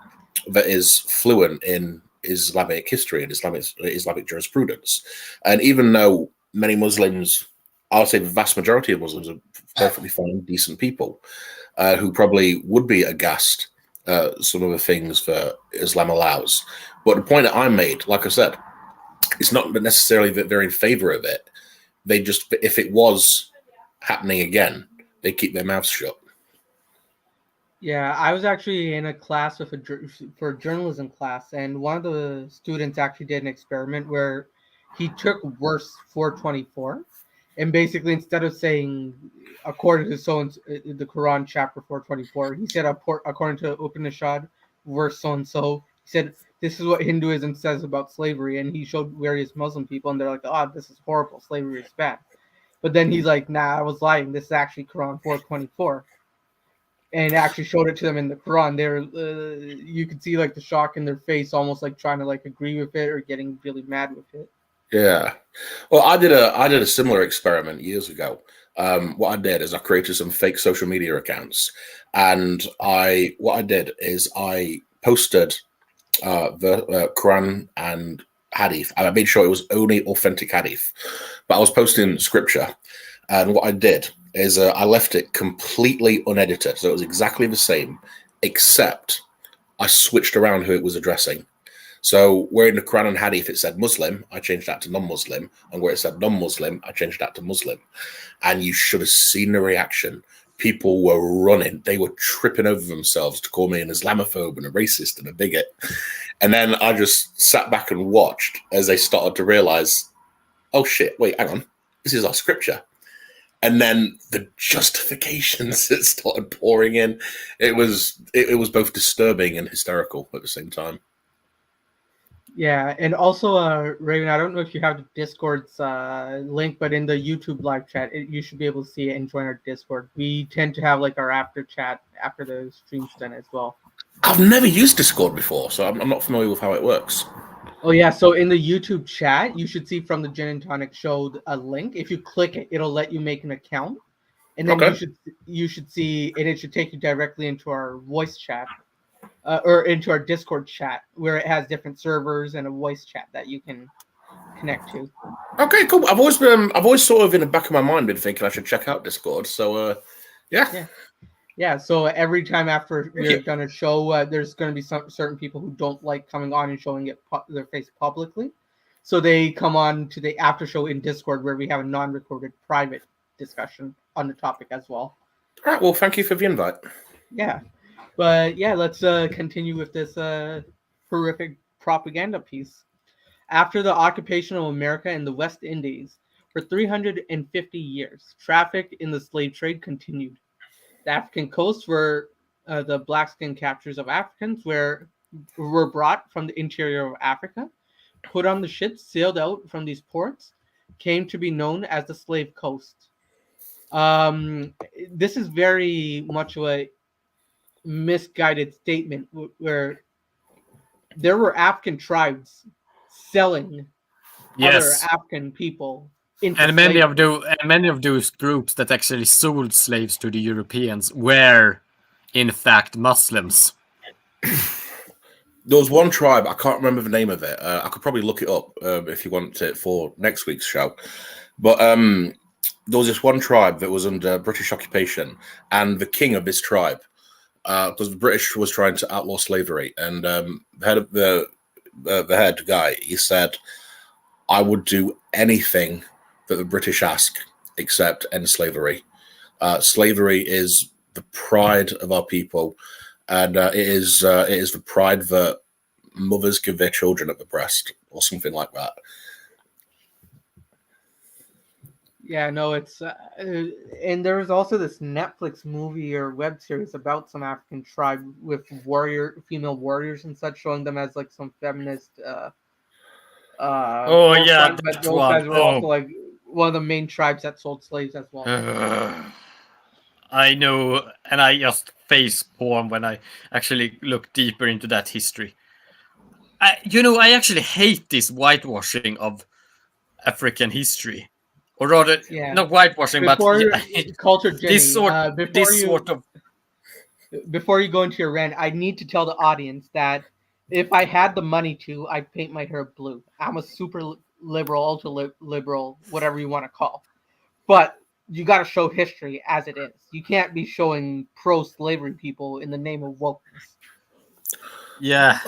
that is fluent in Islamic history and Islamic jurisprudence. And even though many Muslims, I'll say the vast majority of Muslims are perfectly fine, decent people, who probably would be aghast some of the things that Islam allows. But the point that I made, like I said, it's not necessarily that they're in favor of it. They just, if it was happening again, they keep their mouths shut. Yeah, I was actually in a class for a journalism class, and one of the students actually did an experiment where he took verse 424, and basically instead of saying according to the Quran chapter 424, he said according to Upanishad verse so and so. He said this is what Hinduism says about slavery, and he showed various Muslim people, and they're like, "Oh, this is horrible. Slavery is bad." But then he's like, "Nah, I was lying. This is actually Quran 424." And actually showed it to them in the Quran. You could see like the shock in their face, almost like trying to like agree with it or getting really mad with it. Yeah, well, I did a similar experiment years ago. What I did is I created some fake social media accounts, and what I did is I posted the Quran and Hadith. I made sure it was only authentic Hadith, but I was posting scripture. And what I did is I left it completely unedited. So it was exactly the same, except I switched around who it was addressing. So where in the Quran and Hadith it said Muslim, I changed that to non-Muslim, and where it said non-Muslim, I changed that to Muslim. And you should have seen the reaction. People were running. They were tripping over themselves to call me an Islamophobe and a racist and a bigot. And then I just sat back and watched as they started to realize, oh shit, wait, hang on. This is our scripture. And then the justifications that started pouring in. It was both disturbing and hysterical at the same time. Yeah, and also, Raven, I don't know if you have the Discord's link, but in the YouTube live chat, you should be able to see it and join our Discord. We tend to have like our after chat after the stream's done as well. I've never used Discord before, so I'm not familiar with how it works. Oh yeah, so in the YouTube chat, you should see from the Gin and Tonic Show a link. If you click it, it'll let you make an account, and then you should see, and it should take you directly into our voice chat. Or into our Discord chat, where it has different servers and a voice chat that you can connect to. Okay, cool. I've always sort of in the back of my mind been thinking I should check out Discord. So, yeah. So every time after we've done a show, there's going to be some certain people who don't like coming on and showing their face publicly, so they come on to the after show in Discord, where we have a non-recorded private discussion on the topic as well. All right. Well, thank you for the invite. Yeah. But yeah, let's continue with this horrific propaganda piece. After the occupation of America in the West Indies, for 350 years, traffic in the slave trade continued. The African coast, where the black skin captures of Africans were brought from the interior of Africa, put on the ships, sailed out from these ports, came to be known as the Slave Coast. This is very much of a misguided statement, where there were African tribes selling other African people into many of those groups that actually sold slaves to the Europeans were in fact Muslims. There was one tribe, I can't remember the name of it. I could probably look it up if you want it for next week's show. But there was this one tribe that was under British occupation, and the king of this tribe, because the British was trying to outlaw slavery, and the head guy, he said, I would do anything that the British ask except end slavery. Slavery is the pride of our people, and it is the pride that mothers give their children at the breast, or something like that. Yeah, no, it's and there was also this Netflix movie or web series about some African tribe with female warriors and such, showing them as like some feminist. That but those guys were also like one of the main tribes that sold slaves as well. I know, and I just face palm when I actually look deeper into that history. I actually hate this whitewashing of African history. Or rather, not whitewashing, before but culture. Jenny, before you go into your rant, I need to tell the audience that if I had the money to, I'd paint my hair blue. I'm a super liberal, ultra liberal, whatever you want to call. But you got to show history as it is. You can't be showing pro-slavery people in the name of wokeness. Yeah,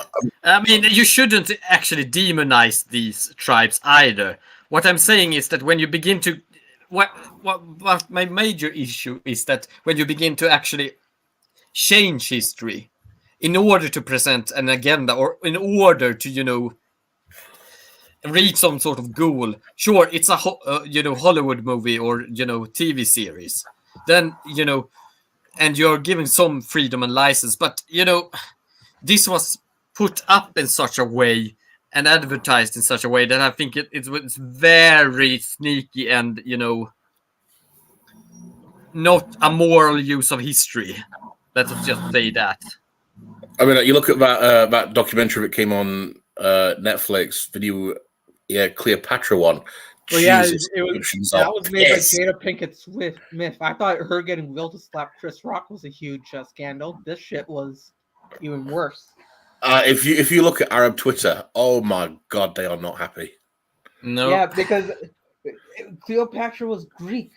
I mean, you shouldn't actually demonize these tribes either. What I'm saying is that when you begin to, what my major issue is that when you begin to actually change history in order to present an agenda, or in order to, reach some sort of goal. Sure, it's a Hollywood movie or TV series. Then and you're giving some freedom and license, but this was put up in such a way and advertised in such a way that I think it's very sneaky and not a moral use of history. Let's just say that. I mean, you look at that documentary that came on Netflix, the new Cleopatra one. Well, Jesus, that was made by Jada Pinkett Smith. I thought her getting Will to slap Chris Rock was a huge scandal. This shit was even worse. If you look at Arab Twitter, oh my God, they are not happy. No. Yeah, because Cleopatra was Greek.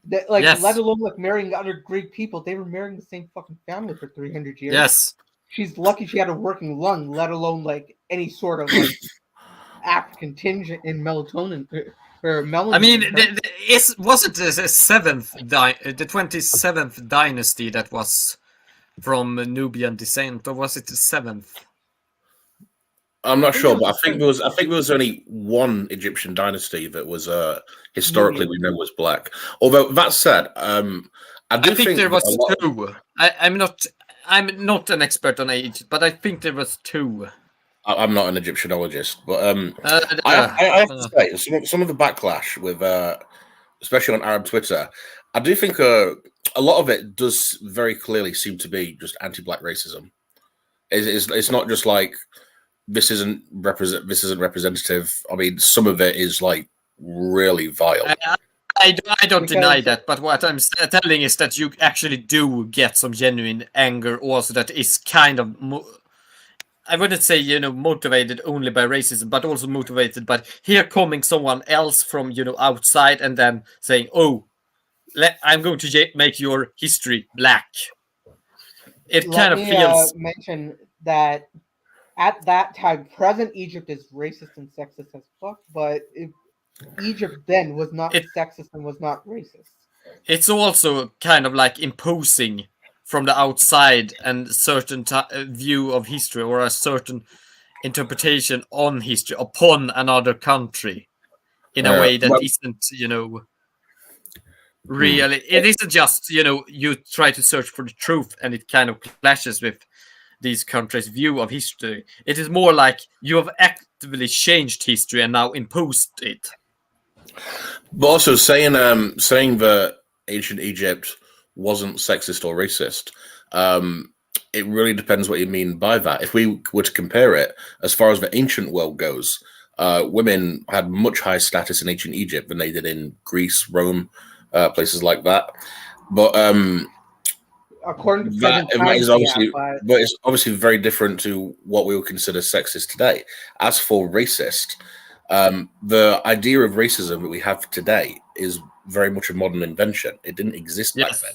Let alone marrying other Greek people. They were marrying the same fucking family for 300 years. Yes. she's lucky she had a working lung, let alone like any sort of like act contingent in melatonin or melanin. I mean, was it the 27th dynasty that was from Nubian descent, or was it the 7th? I'm not sure, but I think there was only one Egyptian dynasty that was historically we know was black. Although that said, I think there was two. I'm not an expert on age, but I think there was two. I'm not an Egyptianologist, but I have to say some of the backlash with, especially on Arab Twitter, I do think a lot of it does very clearly seem to be just anti-black racism. It's not just like this isn't representative. I mean, some of it is like really vile. I don't deny that, but what I'm telling is that you actually do get some genuine anger also that is kind of, I wouldn't say, motivated only by racism, but also motivated by here coming someone else from, outside and then saying, oh, I'm going to make your history black. It kind of feels... mention that at that time, present Egypt is racist and sexist as fuck, but Egypt then was not sexist and was not racist. It's also kind of like imposing from the outside and certain view of history or a certain interpretation on history upon another country in a way that isn't, really. It isn't just, you try to search for the truth and it kind of clashes with these countries' view of history. It is more like you have actively changed history and now imposed it. But also saying that ancient Egypt wasn't sexist or racist, it really depends what you mean by that. If we were to compare it, as far as the ancient world goes, women had much higher status in ancient Egypt than they did in Greece, Rome, places like that. But according to that is obviously, but it's obviously very different to what we would consider sexist today. As for racist, the idea of racism that we have today is very much a modern invention. It didn't exist back then.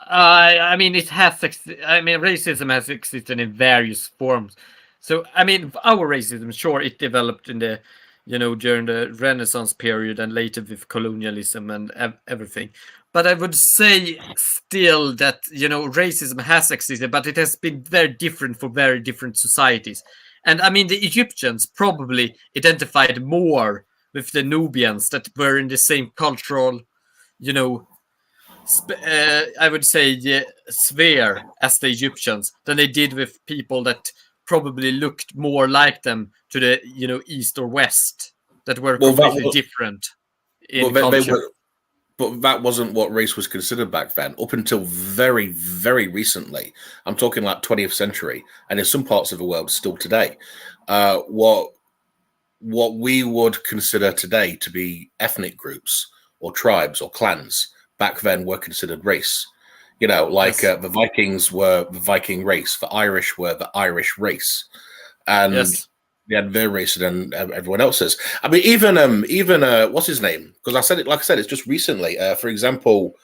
I mean, racism has existed in various forms. So, I mean, our racism, sure, it developed in the, during the Renaissance period and later with colonialism and everything. But I would say still that, racism has existed, but it has been very different for very different societies. And I mean, the Egyptians probably identified more with the Nubians that were in the same cultural, I would say, sphere as the Egyptians than they did with people that probably looked more like them to the, east or west that were completely different in culture. But that wasn't what race was considered back then. Up until very, very recently, I'm talking like 20th century, and in some parts of the world still today, what we would consider today to be ethnic groups or tribes or clans back then were considered race. The Vikings were the Viking race, the Irish were the Irish race, and they had their race and everyone else's. I mean, even what's his name? Because I said it, like I said, it's just recently. For example,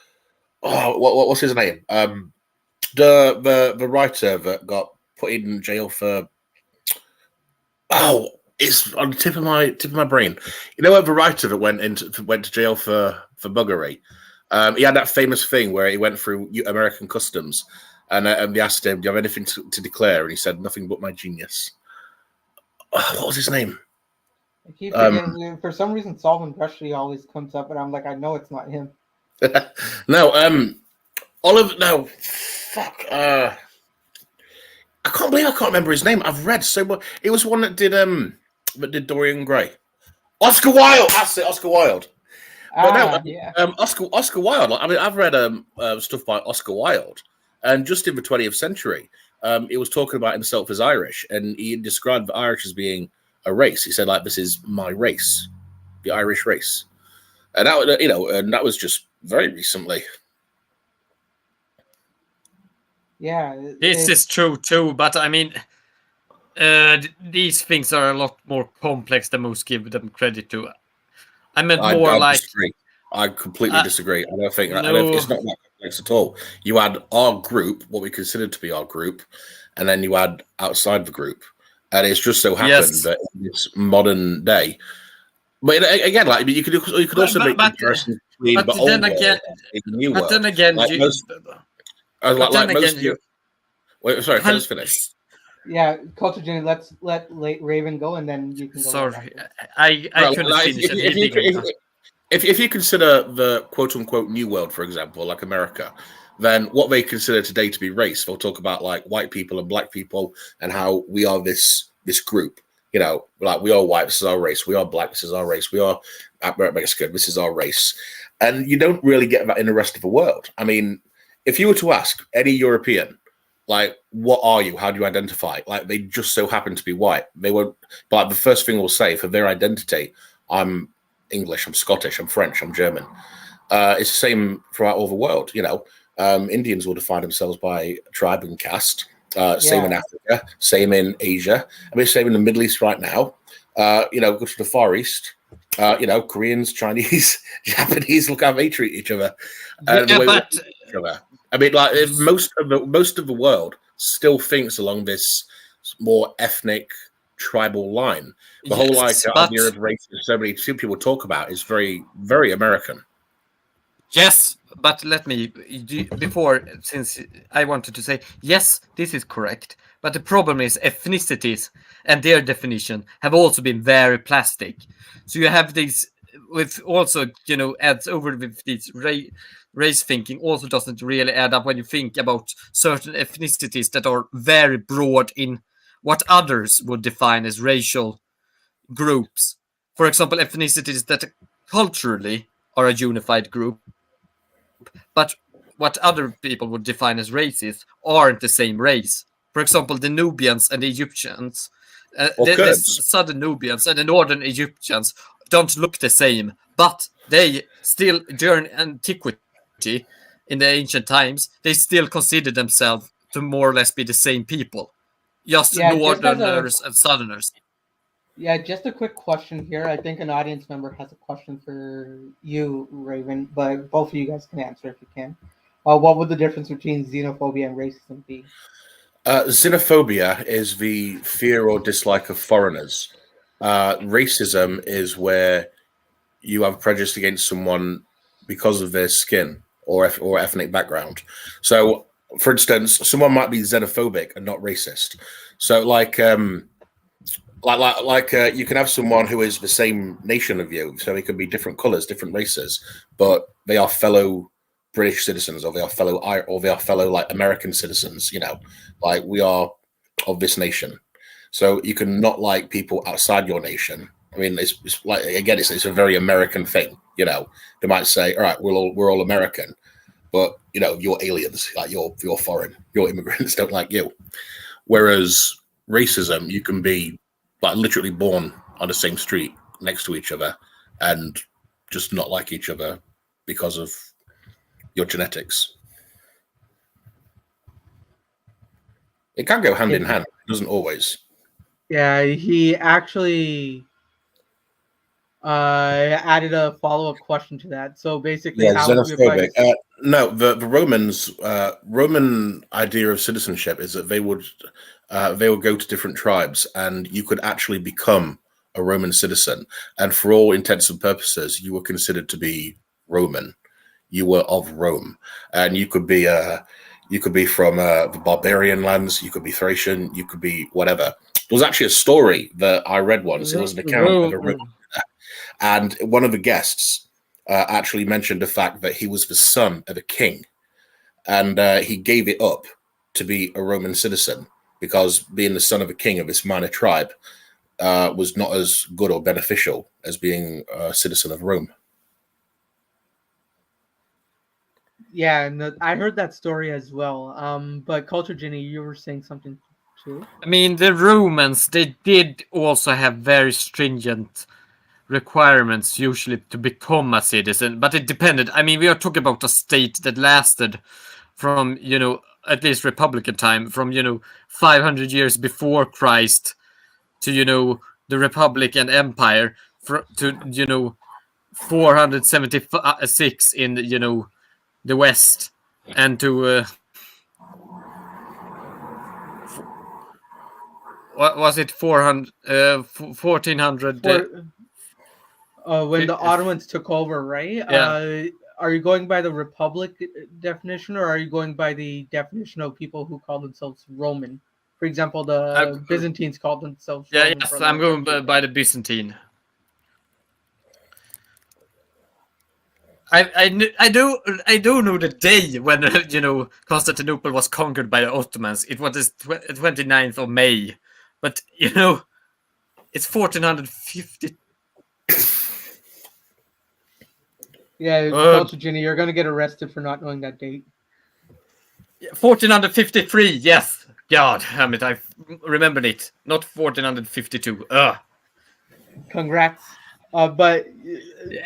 what's his name? The writer that got put in jail for. Oh, it's on the tip of my brain. The writer that went to jail for buggery. He had that famous thing where he went through American customs, and they asked him, "Do you have anything to declare?" And he said, "Nothing but my genius." What was his name? I keep forgetting. For some reason, Salman Rushdie always comes up, and I'm like, I know it's not him. No, fuck. I can't believe I can't remember his name. I've read so much. It was one that did Dorian Gray. Oscar Wilde. That's it, Oscar Wilde. But Oscar Wilde. I mean, I've read stuff by Oscar Wilde, and just in the 20th century. He was talking about himself as Irish, and he described the Irish as being a race. He said, like, this is my race, the Irish race. And that, and that was just very recently. Yeah. This is true too, but I mean, these things are a lot more complex than most give them credit to. I meant more I completely disagree. I don't think it's not that context at all. You had our group, what we considered to be our group, and then you had outside the group. And it's just so happened that in this modern day, but again, like you could also make comparisons between the old world and the new world. But then again, wait, sorry, let's finish. Yeah, Culture Jenny, let's let Raven go, and then you can go. Sorry, I couldn't finish. If you consider the quote-unquote new world, for example, like America, then what they consider today to be race, they'll talk about like white people and black people and how we are this group. You know, like we are white, this is our race. We are black, this is our race. We are Mexican, this is our race. And you don't really get that in the rest of the world. I mean, if you were to ask any European, like, what are you? How do you identify? Like, they just so happen to be white. They won't, but the first thing we'll say for their identity, I'm English, I'm Scottish, I'm French, I'm German. It's the same throughout all the world, you know. Indians will define themselves by tribe and caste. Same in Africa, same in Asia. I mean, same in the Middle East right now. You know, go to the Far East. You know, Koreans, Chinese, Japanese. Look how they treat each other. I mean, like most of the world still thinks along this more ethnic, tribal line. The whole idea of race that so many people talk about is very, very American. Yes, but let me before, since I wanted to say yes, this is correct. But the problem is ethnicities and their definition have also been very plastic. So you have these with also, you know, adds over with these race thinking also doesn't really add up when you think about certain ethnicities that are very broad in what others would define as racial groups. For example, ethnicities that culturally are a unified group, but what other people would define as races aren't the same race. For example, the Nubians and the Egyptians, the southern Nubians and the northern Egyptians don't look the same, but they still, during antiquity, in the ancient times, they still consider themselves to more or less be the same people. Just northerners and southerners. Yeah, just a quick question here. I think an audience member has a question for you, Raven, but both of you guys can answer if you can. What would the difference between xenophobia and racism be? Xenophobia is the fear or dislike of foreigners. Racism is where you have prejudice against someone because of their skin or ethnic background. So, for instance, someone might be xenophobic and not racist. So, like you can have someone who is the same nation of you, so it can be different colors, different races, but they are fellow British citizens, or they are fellow like American citizens. You know, like we are of this nation. So you can not like people outside your nation. I mean, it's like, again, it's a very American thing. You know, they might say, all right, we're all American, but you know, you're aliens, like you're foreign, your immigrants don't like you. Whereas racism, you can be like literally born on the same street next to each other and just not like each other because of your genetics. It can go hand in hand. It doesn't always. Yeah, he actually added a follow-up question to that. So basically, xenophobic. No, the Romans' Roman idea of citizenship is that they would go to different tribes, and you could actually become a Roman citizen. And for all intents and purposes, you were considered to be Roman. You were of Rome, and you could be from the barbarian lands. You could be Thracian. You could be whatever. There was actually a story that I read once. It was an account of a Roman, and one of the guests actually mentioned the fact that he was the son of a king, and he gave it up to be a Roman citizen because being the son of a king of this minor tribe was not as good or beneficial as being a citizen of Rome. Yeah, and I heard that story as well. But Culture Jenny, you were saying something too. I mean, the Romans, they did also have very stringent requirements usually to become a citizen, but it depended. I mean, we are talking about a state that lasted from, you know, at least Republican time, from, you know, 500 years before Christ to, you know, the Republic and Empire, to, you know, 476 in, you know, the West. and to what was it 400 1400 When the Ottomans took over, right? Yeah. Are you going by the Republic definition, or are you going by the definition of people who call themselves Roman? For example, the Byzantines called themselves Roman. yes, I'm going by the Byzantine. I do know the day when Constantinople was conquered by the Ottomans. It was the 29th of May, but it's 1450. Yeah, Culture Ginny, you're gonna get arrested for not knowing that date. 1453. Yes, God damn it, I remembered it. Not 1452. Congrats. But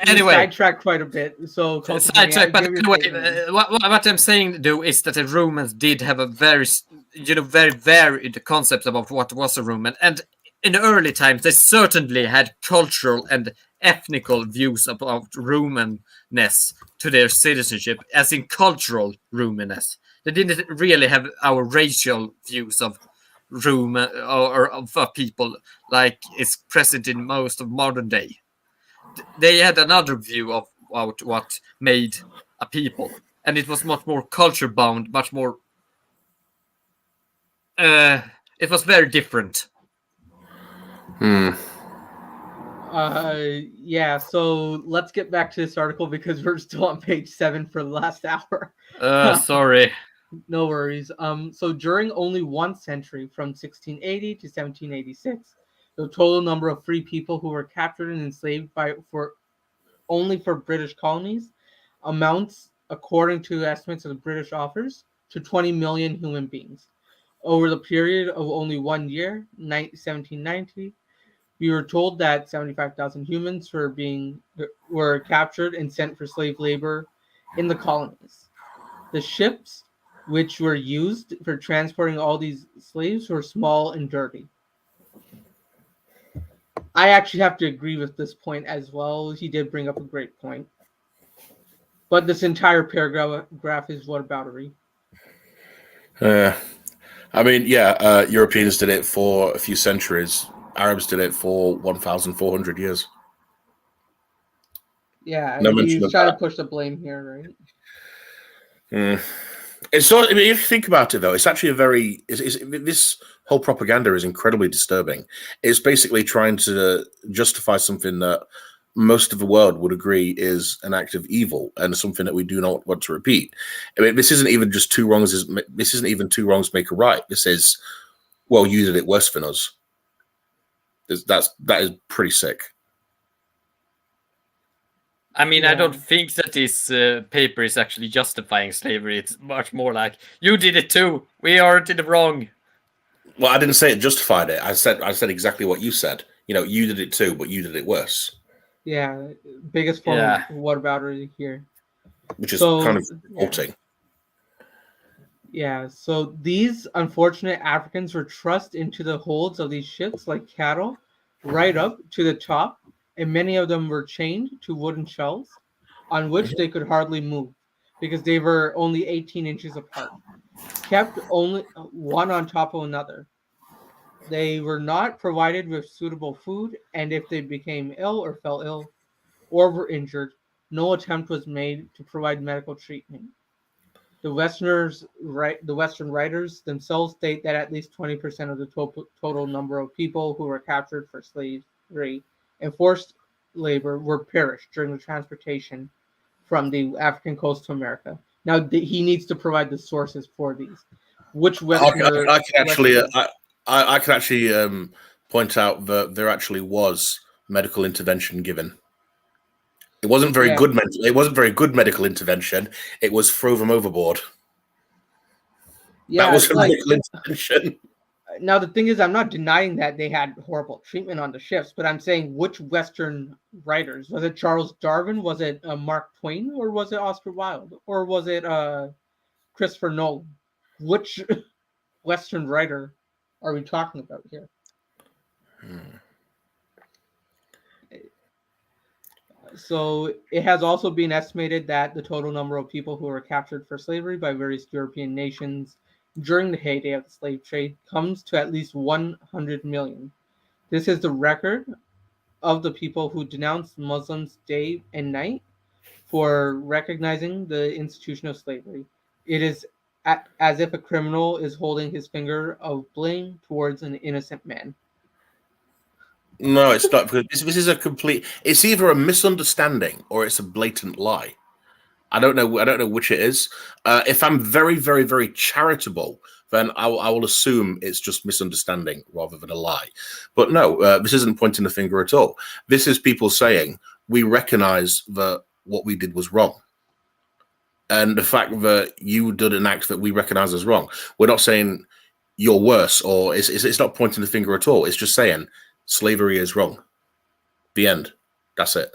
anyway, sidetracked quite a bit. So sidetrack. But anyway, what I'm saying though is that the Romans did have a very varied concepts about what was a Roman, and in the early times they certainly had cultural and ethnical views about Romanness to their citizenship, as in cultural Romanness. They didn't really have our racial views of Roman or of people like is present in most of modern day. They had another view of what made a people, and it was much more culture bound, much more. It was very different. Yeah. So let's get back to this article because we're still on page 7 for the last hour. Sorry. No worries. So during only one century, from 1680 to 1786. The total number of free people who were captured and enslaved for British colonies amounts, according to estimates of the British authors, to 20 million human beings. Over the period of only 1 year, 1790, we were told that 75,000 humans were captured and sent for slave labor in the colonies. The ships which were used for transporting all these slaves were small and dirty. I actually have to agree with this point as well. He did bring up a great point. But this entire paragraph is whataboutery. I mean, Europeans did it for a few centuries. Arabs did it for 1,400 years. Yeah, he's trying to push the blame here, right? It's sort. I mean, if you think about it, though, it's actually this whole propaganda is incredibly disturbing. It's basically trying to justify something that most of the world would agree is an act of evil and something that we do not want to repeat. I mean, this isn't even just two wrongs. This isn't even two wrongs make a right. This is, well, you did it worse than us. That is pretty sick. I mean, I don't think that this paper is actually justifying slavery. It's much more like, you did it too. We aren't in the wrong. Well, I didn't say it justified it. I said exactly what you said. You did it too, but you did it worse. Yeah, biggest form of whataboutery here. Which is kind of revolting. Yeah, so these unfortunate Africans were thrust into the holds of these ships like cattle, right up to the top, and many of them were chained to wooden shelves on which they could hardly move because they were only 18 inches apart, kept only one on top of another. They were not provided with suitable food, and if they became ill or fell ill or were injured, no attempt was made to provide medical treatment. The Western writers themselves state that at least 20% of the total number of people who were captured for slavery and forced labor were perished during the transportation from the African coast to America. Now, he needs to provide the sources for these. Which Western? I can actually point out that there actually was medical intervention given. It wasn't very good. It wasn't very good medical intervention. It was throw them overboard. Yeah, that was a medical intervention. Now the thing is, I'm not denying that they had horrible treatment on the ships, but I'm saying which Western writers? Was it Charles Darwin? Was it Mark Twain? Or was it Oscar Wilde? Or was it Christopher Nolan? Which Western writer are we talking about here? So it has also been estimated that the total number of people who were captured for slavery by various European nations during the heyday of the slave trade comes to at least 100 million. This is the record of the people who denounced Muslims day and night for recognizing the institution of slavery. It is as if a criminal is holding his finger of blame towards an innocent man. No, it's not, because this is a complete. It's either a misunderstanding or it's a blatant lie. I don't know which it is. If I'm very, very, very charitable, then I will assume it's just misunderstanding rather than a lie. But no, this isn't pointing the finger at all. This is people saying we recognize that what we did was wrong, and the fact that you did an act that we recognize as wrong. We're not saying you're worse, or it's not pointing the finger at all. It's just saying slavery is wrong. The end. That's it.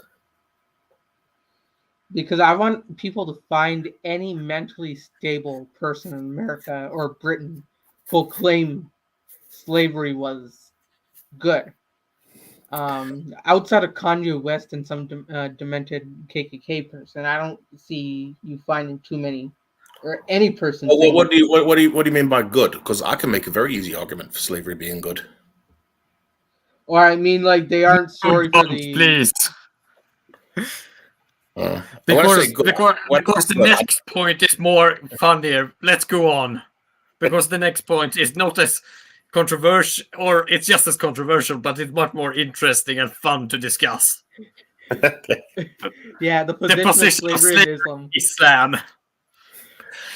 Because I want people to find any mentally stable person in America or Britain who'll claim slavery was good. Outside of Kanye West and some demented KKK person, I don't see you finding too many or any person. Well, what do you mean by good? Because I can make a very easy argument for slavery being good. Or I mean, like, they aren't sorry for the. Please. Because the next point is more funnier. Let's go on. Because the next point is not as controversial, or it's just as controversial, but it's much more interesting and fun to discuss. Yeah, the position of slavery in Islam.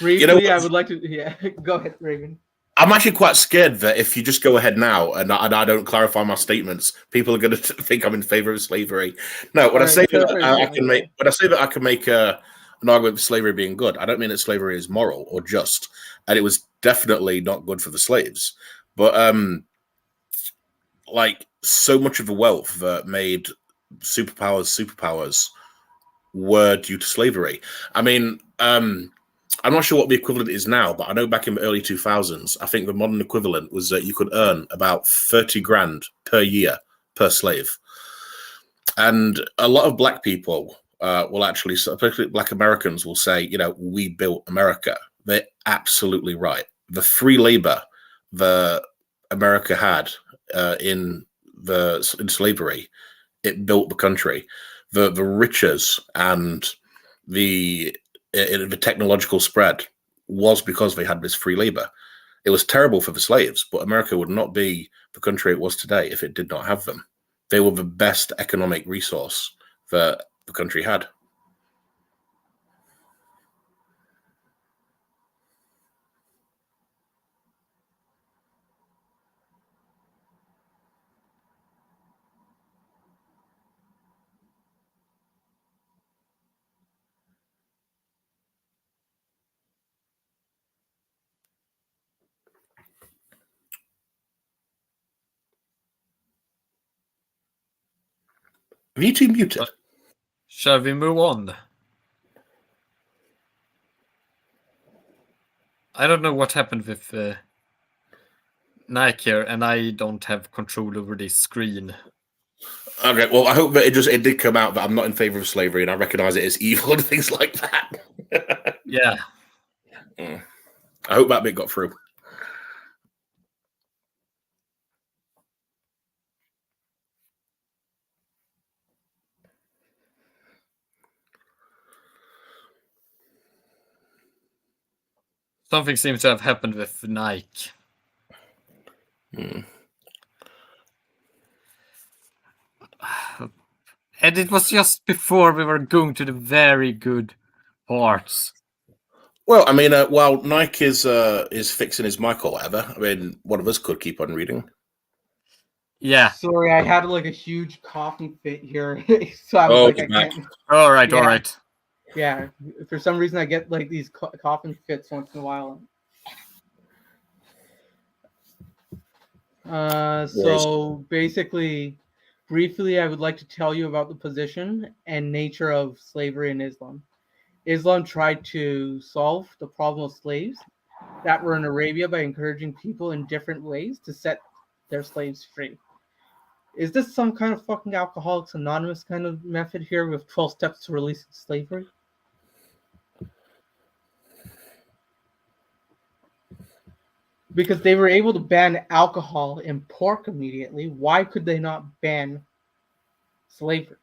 Briefly, I would like to. Yeah, go ahead, Raven. I'm actually quite scared that if you just go ahead now and I don't clarify my statements, people are going to think I'm in favor of slavery. No, when I say that I can make an argument for slavery being good, I don't mean that slavery is moral or just, and it was definitely not good for the slaves. But like so much of the wealth that made superpowers were due to slavery. I mean, I'm not sure what the equivalent is now, but I know back in the early 2000s, I think the modern equivalent was that you could earn about 30 grand per year per slave. And a lot of black people will actually, particularly black Americans, will say, you know, we built America. They're absolutely right. The free labor that America had in slavery, it built the country. The riches and the technological spread was because they had this free labor. It was terrible for the slaves, but America would not be the country it was today if it did not have them. They were the best economic resource that the country had. Have you two muted? Shall we move on? I don't know what happened with Nike here, and I don't have control over this screen. Okay, well, I hope that it did come out that I'm not in favor of slavery and I recognize it as evil and things like that. Yeah. I hope that bit got through. Something seems to have happened with Nike. And it was just before we were going to the very good parts. Well, I mean, while Nike is fixing his mic or whatever, I mean, one of us could keep on reading. Yeah. Sorry, I had like a huge coughing fit here, so I was I can't. All right. Yeah, for some reason I get like these coughing fits once in a while. So basically, briefly, I would like to tell you about the position and nature of slavery in Islam. Islam tried to solve the problem of slaves that were in Arabia by encouraging people in different ways to set their slaves free. Is this some kind of fucking Alcoholics Anonymous kind of method here with 12 steps to releasing slavery? Because they were able to ban alcohol and pork immediately. Why could they not ban slavery?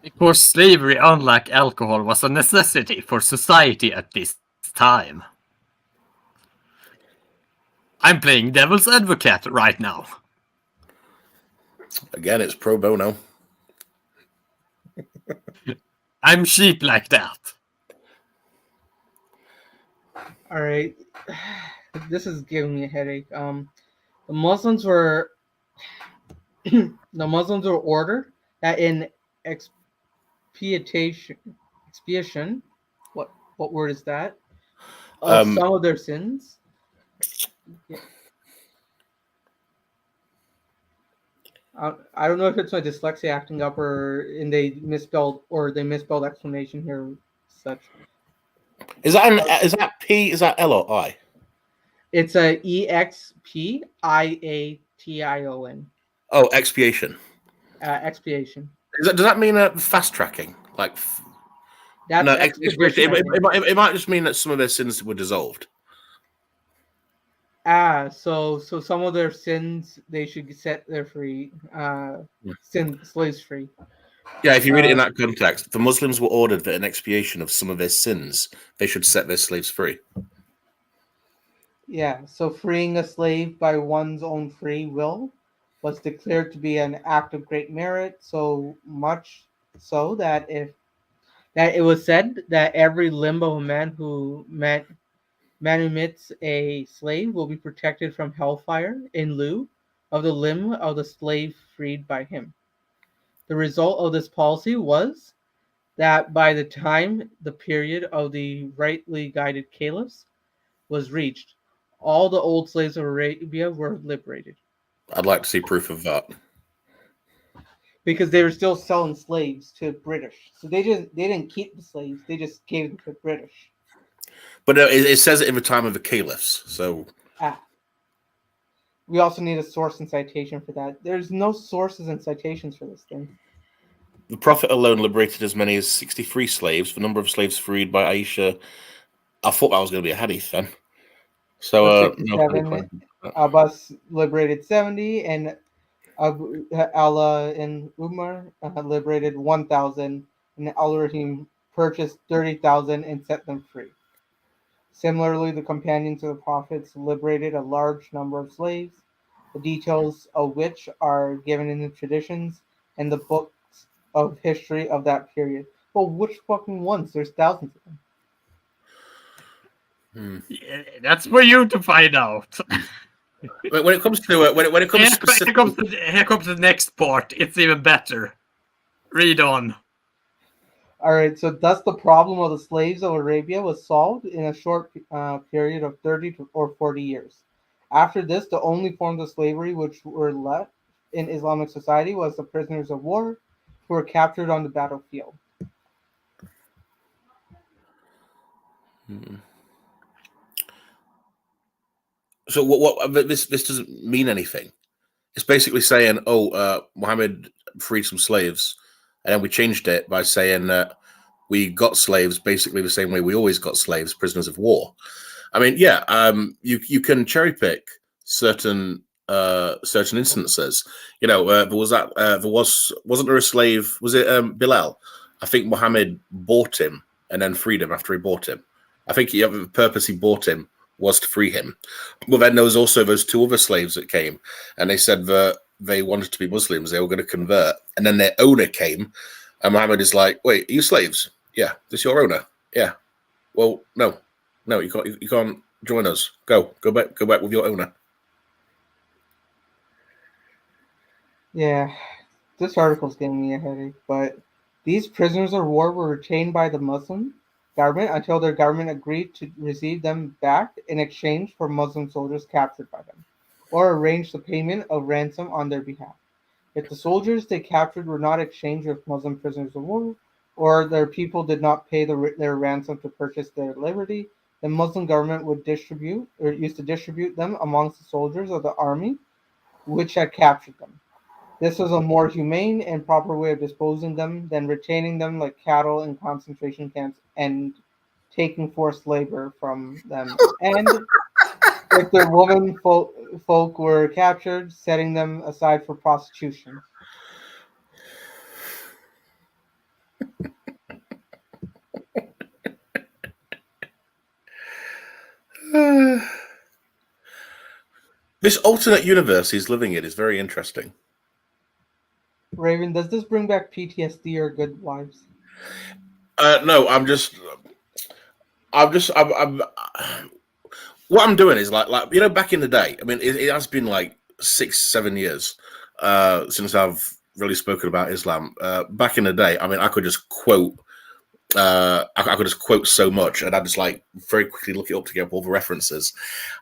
Because slavery, unlike alcohol, was a necessity for society at this time. I'm playing devil's advocate right now. Again, it's pro bono. I'm cheap like that. All right, this is giving me a headache. The Muslims were ordered that in expiation. What word is that? Of some of their sins. Yeah. I don't know if it's my dyslexia acting up or they misspelled explanation here. Such. Is that P? Is that L or I? It's a EXPIATION. Oh, expiation. Expiation. Does that mean fast tracking? Like That's no, expedition. it might just mean that some of their sins were dissolved. So some of their sins they should set their free, slaves free. Yeah, if you read it in that context, the Muslims were ordered that in expiation of some of their sins, they should set their slaves free. Yeah, so freeing a slave by one's own free will was declared to be an act of great merit, so much so that it was said that every limb of a man who manumits a slave will be protected from hellfire in lieu of the limb of the slave freed by him. The result of this policy was that by the time the period of the rightly guided caliphs was reached, all the old slaves of Arabia were liberated. I'd like to see proof of that. Because they were still selling slaves to British. So they didn't keep the slaves, they just gave them to British. But it says it in the time of the caliphs, so... We also need a source and citation for that. There's no sources and citations for this thing. The Prophet alone liberated as many as 63 slaves. The number of slaves freed by Aisha... I thought that was going to be a hadith then. So, Abbas liberated 70, and Abu Allah and Umar liberated 1,000, and Al-Rahim purchased 30,000 and set them free. Similarly, the companions of the prophets liberated a large number of slaves, the details of which are given in the traditions and the books of history of that period. Well, which fucking ones? There's thousands of them. Yeah, that's for you to find out. When it comes to here comes the next part. It's even better. Read on. All right, so thus the problem of the slaves of Arabia was solved in a short period of 30 or 40 years. After this, the only forms of slavery which were left in Islamic society was the prisoners of war who were captured on the battlefield. So what this doesn't mean anything. It's basically saying, Muhammad freed some slaves, and then we changed it by saying that we got slaves basically the same way we always got slaves, prisoners of war. I mean, you can cherry pick certain instances. You know, wasn't there a slave? Was it Bilal? I think Muhammad bought him and then freed him after he bought him. I think the purpose he bought him was to free him. Well, then there was also those two other slaves that came, and they said that they wanted to be Muslims. They were going to convert, and then their owner came, and Muhammad is like, "Wait, are you slaves? Yeah, this your owner? Yeah. Well, no, you can't join us. Go back with your owner." Yeah, this article's giving me a headache. But these prisoners of war were retained by the Muslim government until their government agreed to receive them back in exchange for Muslim soldiers captured by them, or arrange the payment of ransom on their behalf. If the soldiers they captured were not exchanged with Muslim prisoners of war, or their people did not pay their ransom to purchase their liberty, the Muslim government would used to distribute them amongst the soldiers of the army which had captured them. This was a more humane and proper way of disposing them than retaining them like cattle in concentration camps and taking forced labor from them. And if their women folk were captured, setting them aside for prostitution. This alternate universe he's living in is very interesting. Raven, does this bring back PTSD or good vibes? No, I'm what I'm doing is like you know, back in the day. I mean, it has been like 6-7 years since I've really spoken about Islam. Back in the day, I mean, I could just quote. I could just quote so much, and I just like very quickly look it up to get all the references.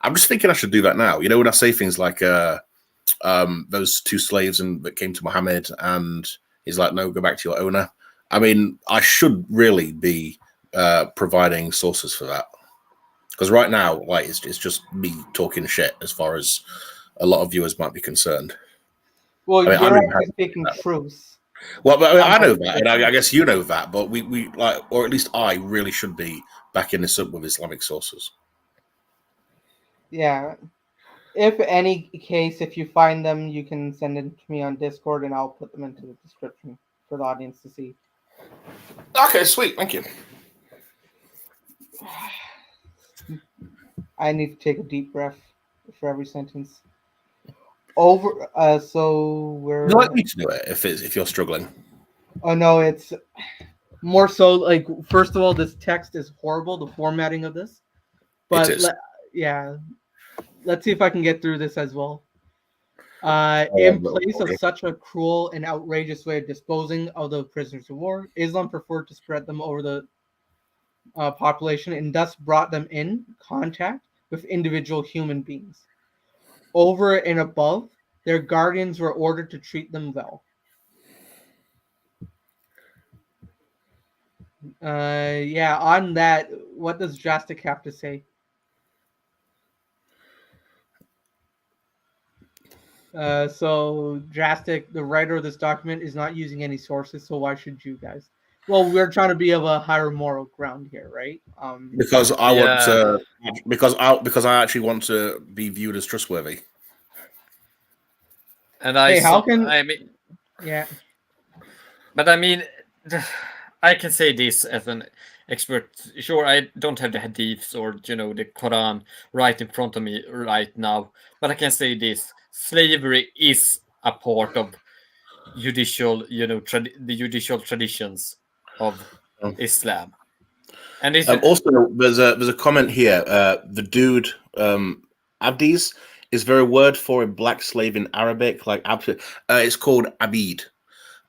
I'm just thinking I should do that now. You know, when I say things like those two slaves that came to Muhammad, and he's like, "No, go back to your owner." I mean, I should really be providing sources for that, because right now, like, it's just me talking shit as far as a lot of viewers might be concerned. Well, I mean, you're actually speaking truth. Well, but I know that, and I guess you know that, but we like, or at least I really should be backing this up with Islamic sources. Yeah. If any case, if you find them, you can send them to me on Discord, and I'll put them into the description for the audience to see. Okay, sweet, thank you. I need to take a deep breath for every sentence. So we're. You like me to do it if you're struggling. Oh no, it's more so like, first of all, this text is horrible, the formatting of this. But It is. Let's see if I can get through this as well. In place of such a cruel and outrageous way of disposing of the prisoners of war, Islam preferred to spread them over the population and thus brought them in contact with individual human beings. Over and above, their guardians were ordered to treat them well. On that, what does Drastic have to say? So Drastic, the writer of this document, is not using any sources, so why should you guys? Well, we're trying to be of a higher moral ground here, right? Because I want to, because I actually want to be viewed as trustworthy. And yeah. But I mean, I can say this as an expert. Sure, I don't have the hadiths or the Quran right in front of me right now, but I can say this: slavery is a part of judicial, the judicial traditions of Islam. And also, there's a comment here. The dude Abdis is there a word for a black slave in Arabic? Like it's called Abid,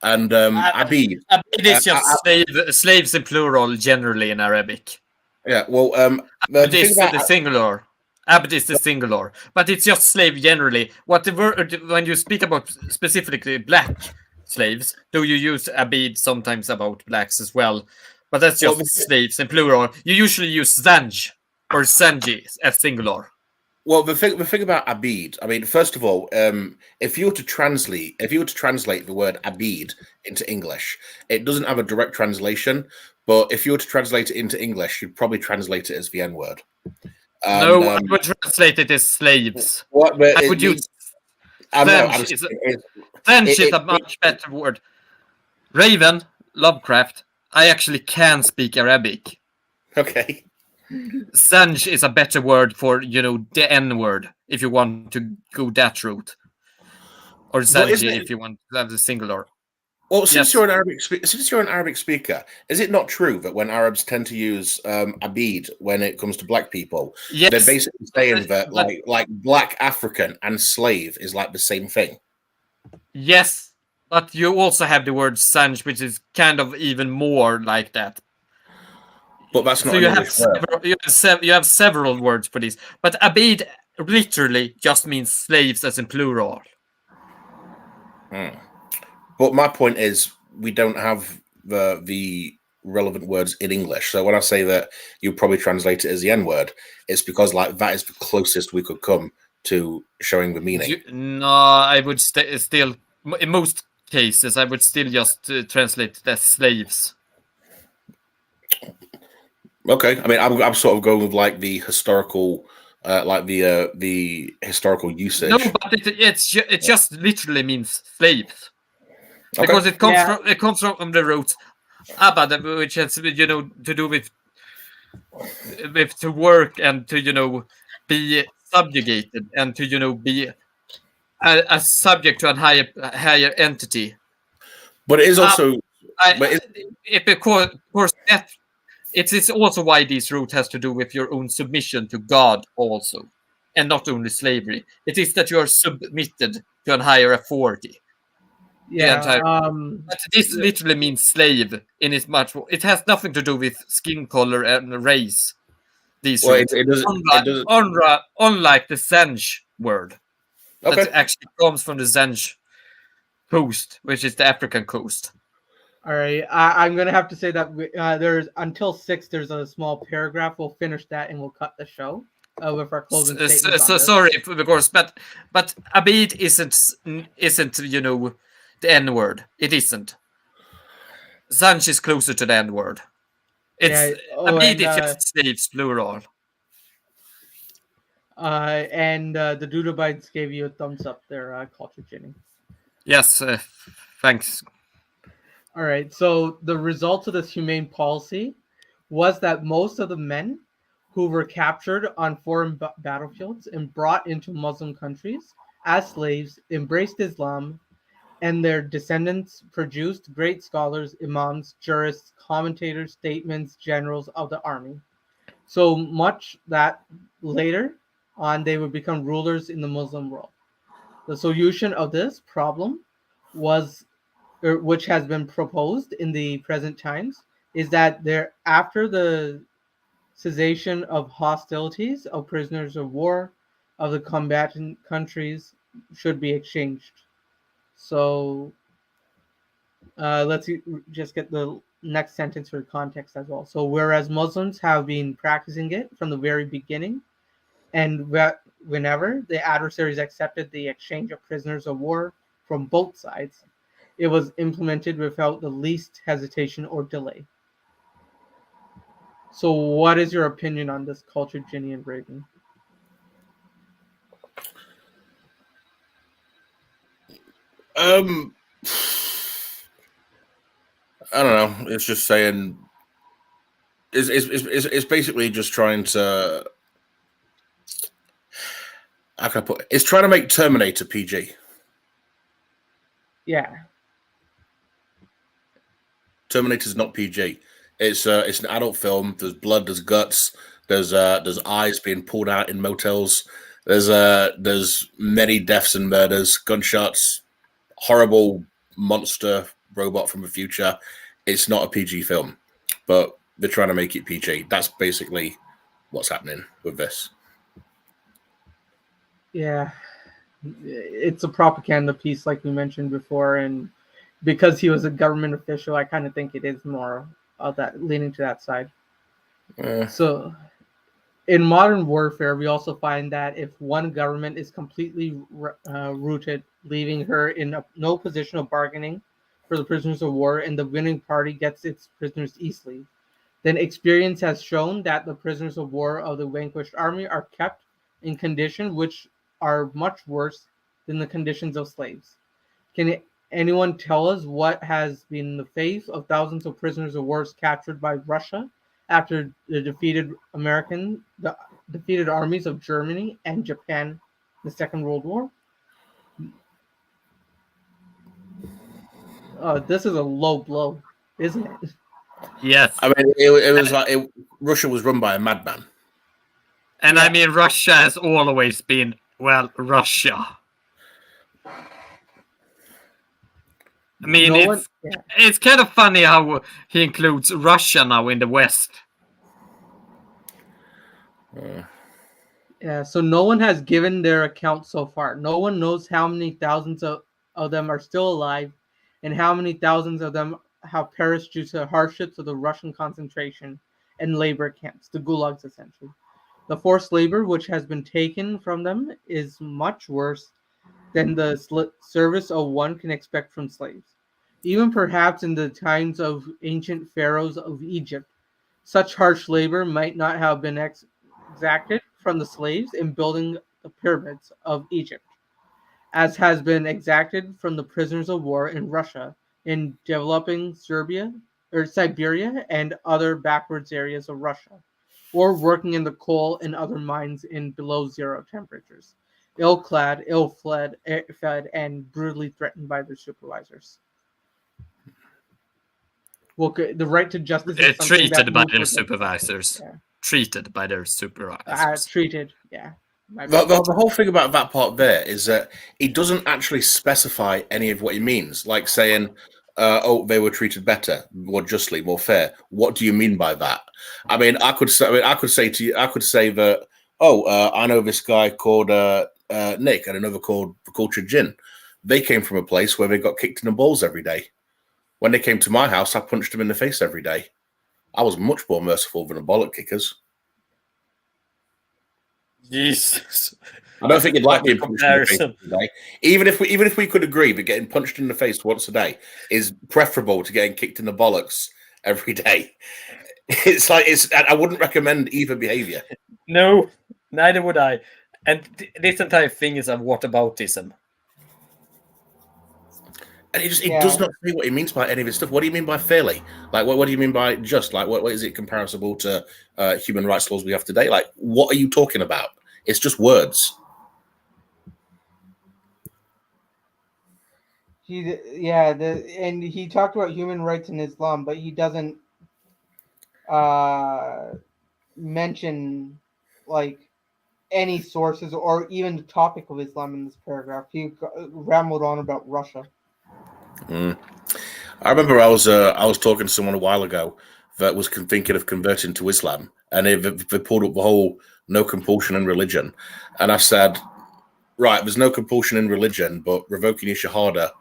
and Abid. Abid is just slaves in plural generally in Arabic. Yeah, well, Abd is the singular. Abd is the singular, but it's just slave generally. When you speak about specifically black slaves, do you use Abid sometimes about blacks as well? But that's just slaves in plural. You usually use Zanj or Sanji as singular. Well, the thing about Abid, I mean, first of all, if you were to translate the word Abid into English, it doesn't have a direct translation. But if you were to translate it into English, you'd probably translate it as the N word. No, I would translate it as slaves. I would use Zanj is a much better word. Raven, Lovecraft, I actually can speak Arabic. Okay. Zanj is a better word for, the N word, if you want to go that route. Or Zanji if you want to have the singular. Well, since you're an Arabic speaker, is it not true that when Arabs tend to use Abid when it comes to black people, they're basically saying that like black African and slave is like the same thing? Yes, but you also have the word Zanj, which is kind of even more like that. But that's not. So you have several words for this, but Abid literally just means slaves, as in plural. But my point is, we don't have the relevant words in English. So when I say that you probably translate it as the N word, it's because like that is the closest we could come to showing the meaning. No, I would still, in most cases, I would still just translate it as slaves. Okay, I mean, I'm sort of going with like the historical, the historical usage. No, but it just literally means slaves, Okay. because it comes from the roots abad, which has to do with to work and to be subjugated and to be a subject to a higher entity. But it is also, of course, that it's also why this root has to do with your own submission to God also, and not only slavery. It is that you are submitted to a higher authority. Yeah. But this literally means slave in as much. It has nothing to do with skin color and race. These roots. Unlike the Zenj word, okay. that actually comes from the Zenj coast, which is the African coast. All right, I'm gonna have to say that there's until 6. There's a small paragraph. We'll finish that and we'll cut the show with our closing statements. So sorry, because but Abid isn't the N word. It isn't. Zanj is closer to the N word. It's Abid is just slaves plural. And the Dudabites gave you a thumbs up there, Culture Ginny. Yes, thanks. All right, so the result of this humane policy was that most of the men who were captured on foreign battlefields and brought into Muslim countries as slaves embraced Islam, and their descendants produced great scholars, imams, jurists, commentators, statesmen, generals of the army. So much that later on they would become rulers in the Muslim world. The solution of this problem which has been proposed in the present times, is that after the cessation of hostilities of prisoners of war of the combatant countries should be exchanged. So let's just get the next sentence for context as well. So whereas Muslims have been practicing it from the very beginning, and whenever the adversaries accepted the exchange of prisoners of war from both sides, it was implemented without the least hesitation or delay. So what is your opinion on this, Culture Ginny and Raven? I don't know. It's just saying. It's basically just trying to. How can I put it? It's trying to make Terminator PG. Yeah. Terminator's not PG. It's an adult film. There's blood. There's guts. There's eyes being pulled out in motels. There's many deaths and murders, gunshots, horrible monster robot from the future. It's not a PG film, but they're trying to make it PG. That's basically what's happening with this. Yeah, it's a propaganda piece, like we mentioned before, and because he was a government official, I kind of think it is more of that, leaning to that side. So in modern warfare, we also find that if one government is completely rooted, leaving her in no position of bargaining for the prisoners of war, and the winning party gets its prisoners easily, then experience has shown that the prisoners of war of the vanquished army are kept in conditions which are much worse than the conditions of slaves. Can anyone tell us what has been the fate of thousands of prisoners of war captured by Russia after the defeated armies of Germany and Japan in the Second World War? This is a low blow, isn't it? Yes. I mean, it was like Russia was run by a madman. And yeah. I mean, Russia has always been, well, Russia. I mean, it's kind of funny how he includes Russia now in the West. Yeah, so no one has given their account so far. No one knows how many thousands of them are still alive and how many thousands of them have perished due to hardships of the Russian concentration and labor camps, the gulags essentially. The forced labor which has been taken from them is much worse than the service of one can expect from slaves. Even perhaps in the times of ancient pharaohs of Egypt, such harsh labor might not have been exacted from the slaves in building the pyramids of Egypt, as has been exacted from the prisoners of war in Russia in developing Siberia and other backwards areas of Russia, or working in the coal and other mines in below zero temperatures, ill-clad, ill-fed, and brutally threatened by their supervisors. Well, the right to justice is something treated that by Moose their would like to supervisors. say. Yeah. Treated by their supervisors. Treated, yeah. The whole thing about that part there is that he doesn't actually specify any of what he means, like saying, "Oh, they were treated better, more justly, more fair." What do you mean by that? I mean, I could say that. Oh, I know this guy called Nick and another called Cultured Gin. They came from a place where they got kicked in the balls every day. When they came to my house, I punched them in the face every day. I was much more merciful than the bollock kickers. Jesus. I don't think you'd like being punched in the face every day. Even if we could agree that getting punched in the face once a day is preferable to getting kicked in the bollocks every day. I wouldn't recommend either behavior. No, neither would I. And this entire thing is a whataboutism. And it does not say what he means by any of his stuff. What do you mean by fairly? Like, what do you mean by just? Like, what is it comparable to human rights laws we have today? Like, what are you talking about? It's just words. And he talked about human rights in Islam, but he doesn't mention like any sources or even the topic of Islam in this paragraph. He rambled on about Russia. I remember I was talking to someone a while ago that was thinking of converting to Islam, and they pulled up the whole no compulsion in religion, and I said, right, there's no compulsion in religion, but revoking your shahada,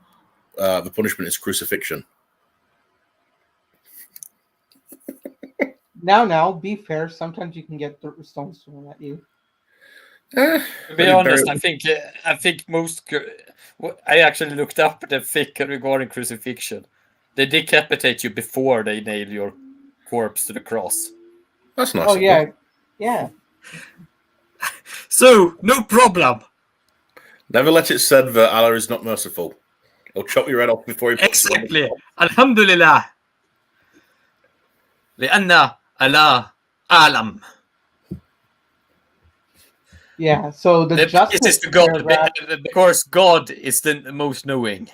the punishment is crucifixion. Now, be fair. Sometimes you can get stones thrown at you. To be honest, I think most. I actually looked up the fiqh regarding crucifixion. They decapitate you before they nail your corpse to the cross. That's nice. Oh yeah. So no problem. Never let it said that Allah is not merciful. He'll chop your head off before he puts exactly. You on the Alhamdulillah. لأن Allah alam. Yeah, so the justice is to God, because God is the most knowing.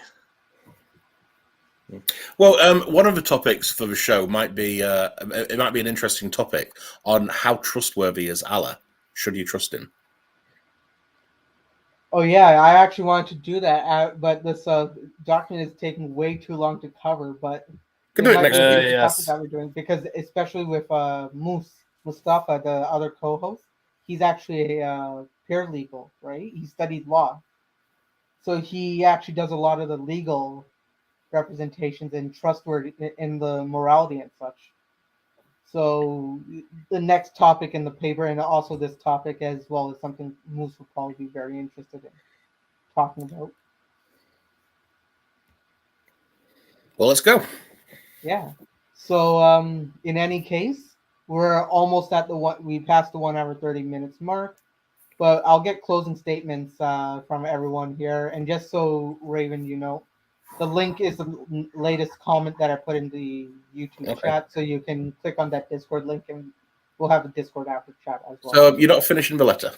Well, one of the topics for the show might be it might be an interesting topic on how trustworthy is Allah. Should you trust him? Oh yeah, I actually wanted to do that, but this document is taking way too long to cover. But could do it next week. Yes. That we're doing, because especially with Mustafa, the other co-host, he's actually a paralegal, right? He studied law, so he actually does a lot of the legal representations and trustworthy in the morality and such. So the next topic in the paper, and also this topic as well, is something Moose will probably be very interested in talking about. Well, let's go. Yeah. So in any case, we're almost at we passed the 1 hour 30 minutes mark, but I'll get closing statements from everyone here. And just so Raven, you know, the link is the latest comment that I put in the YouTube chat, so you can click on that Discord link, and we'll have a Discord after chat as well. So you're not finishing the letter?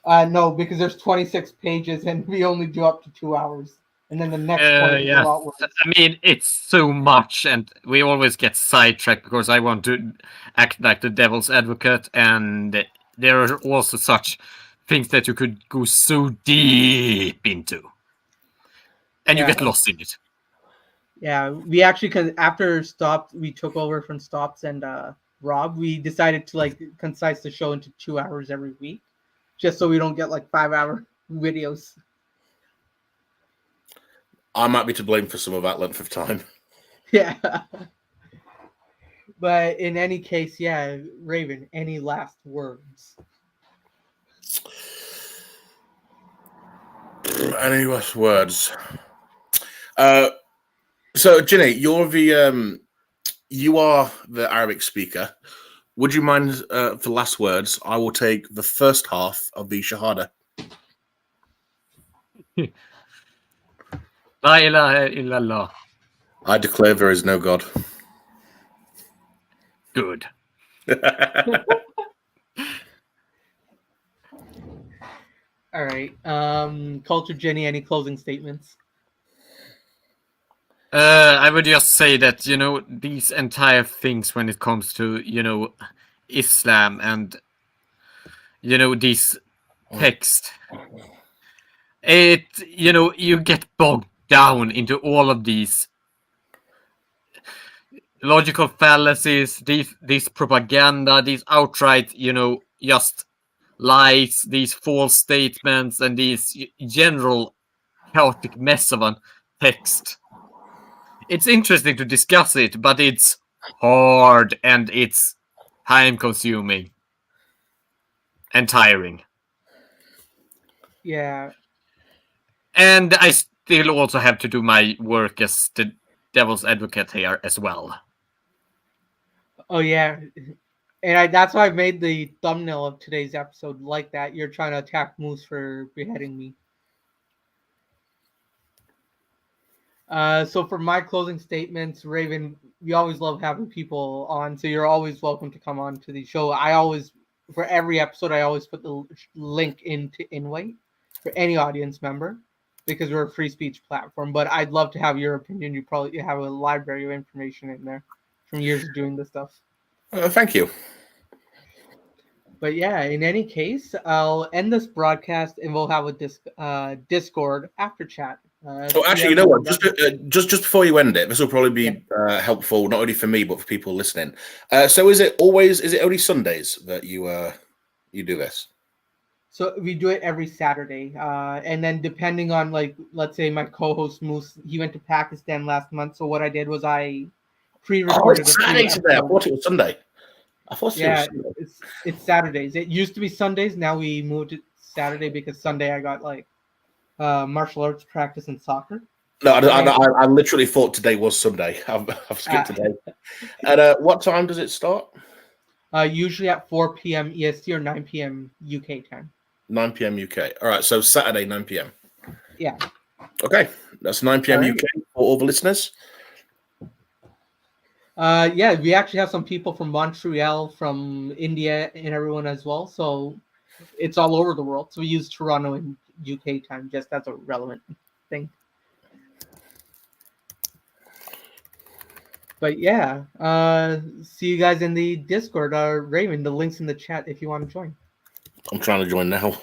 No, because there's 26 pages, and we only do up to 2 hours. And then the next point is a lot worse. I mean, it's so much, and we always get sidetracked because I want to act like the devil's advocate, and there are also such things that you could go so deep into. And you get lost in it. Yeah, we actually, after we took over from Stops and Rob, we decided to concise the show into 2 hours every week, just so we don't get 5-hour videos. I might be to blame for some of that length of time. Yeah. But in any case, yeah, Raven, any last words? Any last words? So, Ginny, you are the Arabic speaker. Would you mind, for last words, I will take the first half of the Shahada. La ilaha illallah. I declare there is no God. Good. All right. Culture Jenny, any closing statements? I would just say that, these entire things when it comes to, Islam and, these texts, you get bogged down into all of these logical fallacies, these propaganda, these outright, just lies, these false statements, and these general chaotic mess of a text. It's interesting to discuss it, but it's hard and it's time consuming and tiring. Yeah. And I still also have to do my work as the devil's advocate here as well. Oh, yeah. And that's why I made the thumbnail of today's episode like that. You're trying to attack Moose for beheading me. So for my closing statements, Raven, we always love having people on, so you're always welcome to come on to the show. For every episode, I always put the link into Invite for any audience member because we're a free speech platform. But I'd love to have your opinion. You probably have a library of information in there from years of doing this stuff. Thank you. But yeah, in any case, I'll end this broadcast and we'll have a Discord after chat. Actually, you know what? Just before you end it, this will probably be helpful not only for me but for people listening. So, is it only Sundays that you do this? So we do it every Saturday, and then depending on let's say my co-host Moose, he went to Pakistan last month. So what I did was I pre-recorded. It's Saturday today. I thought it was Sunday. I thought it was Sunday. It's Saturdays. It used to be Sundays. Now we moved it Saturday because Sunday I got martial arts practice and soccer. No, I literally thought today was Sunday. I've skipped today. And what time does it start? Usually at 4 p.m. EST or 9 p.m. UK time. 9 p.m. UK. All right, so Saturday, 9 p.m. Yeah. Okay, that's 9 p.m. UK for all the listeners. Yeah, we actually have some people from Montreal, from India, and everyone as well. So it's all over the world. So we use Toronto and UK time just as a relevant thing. But yeah, see you guys in the Discord. Raven, the link's in the chat if you want to join. I'm trying to join now.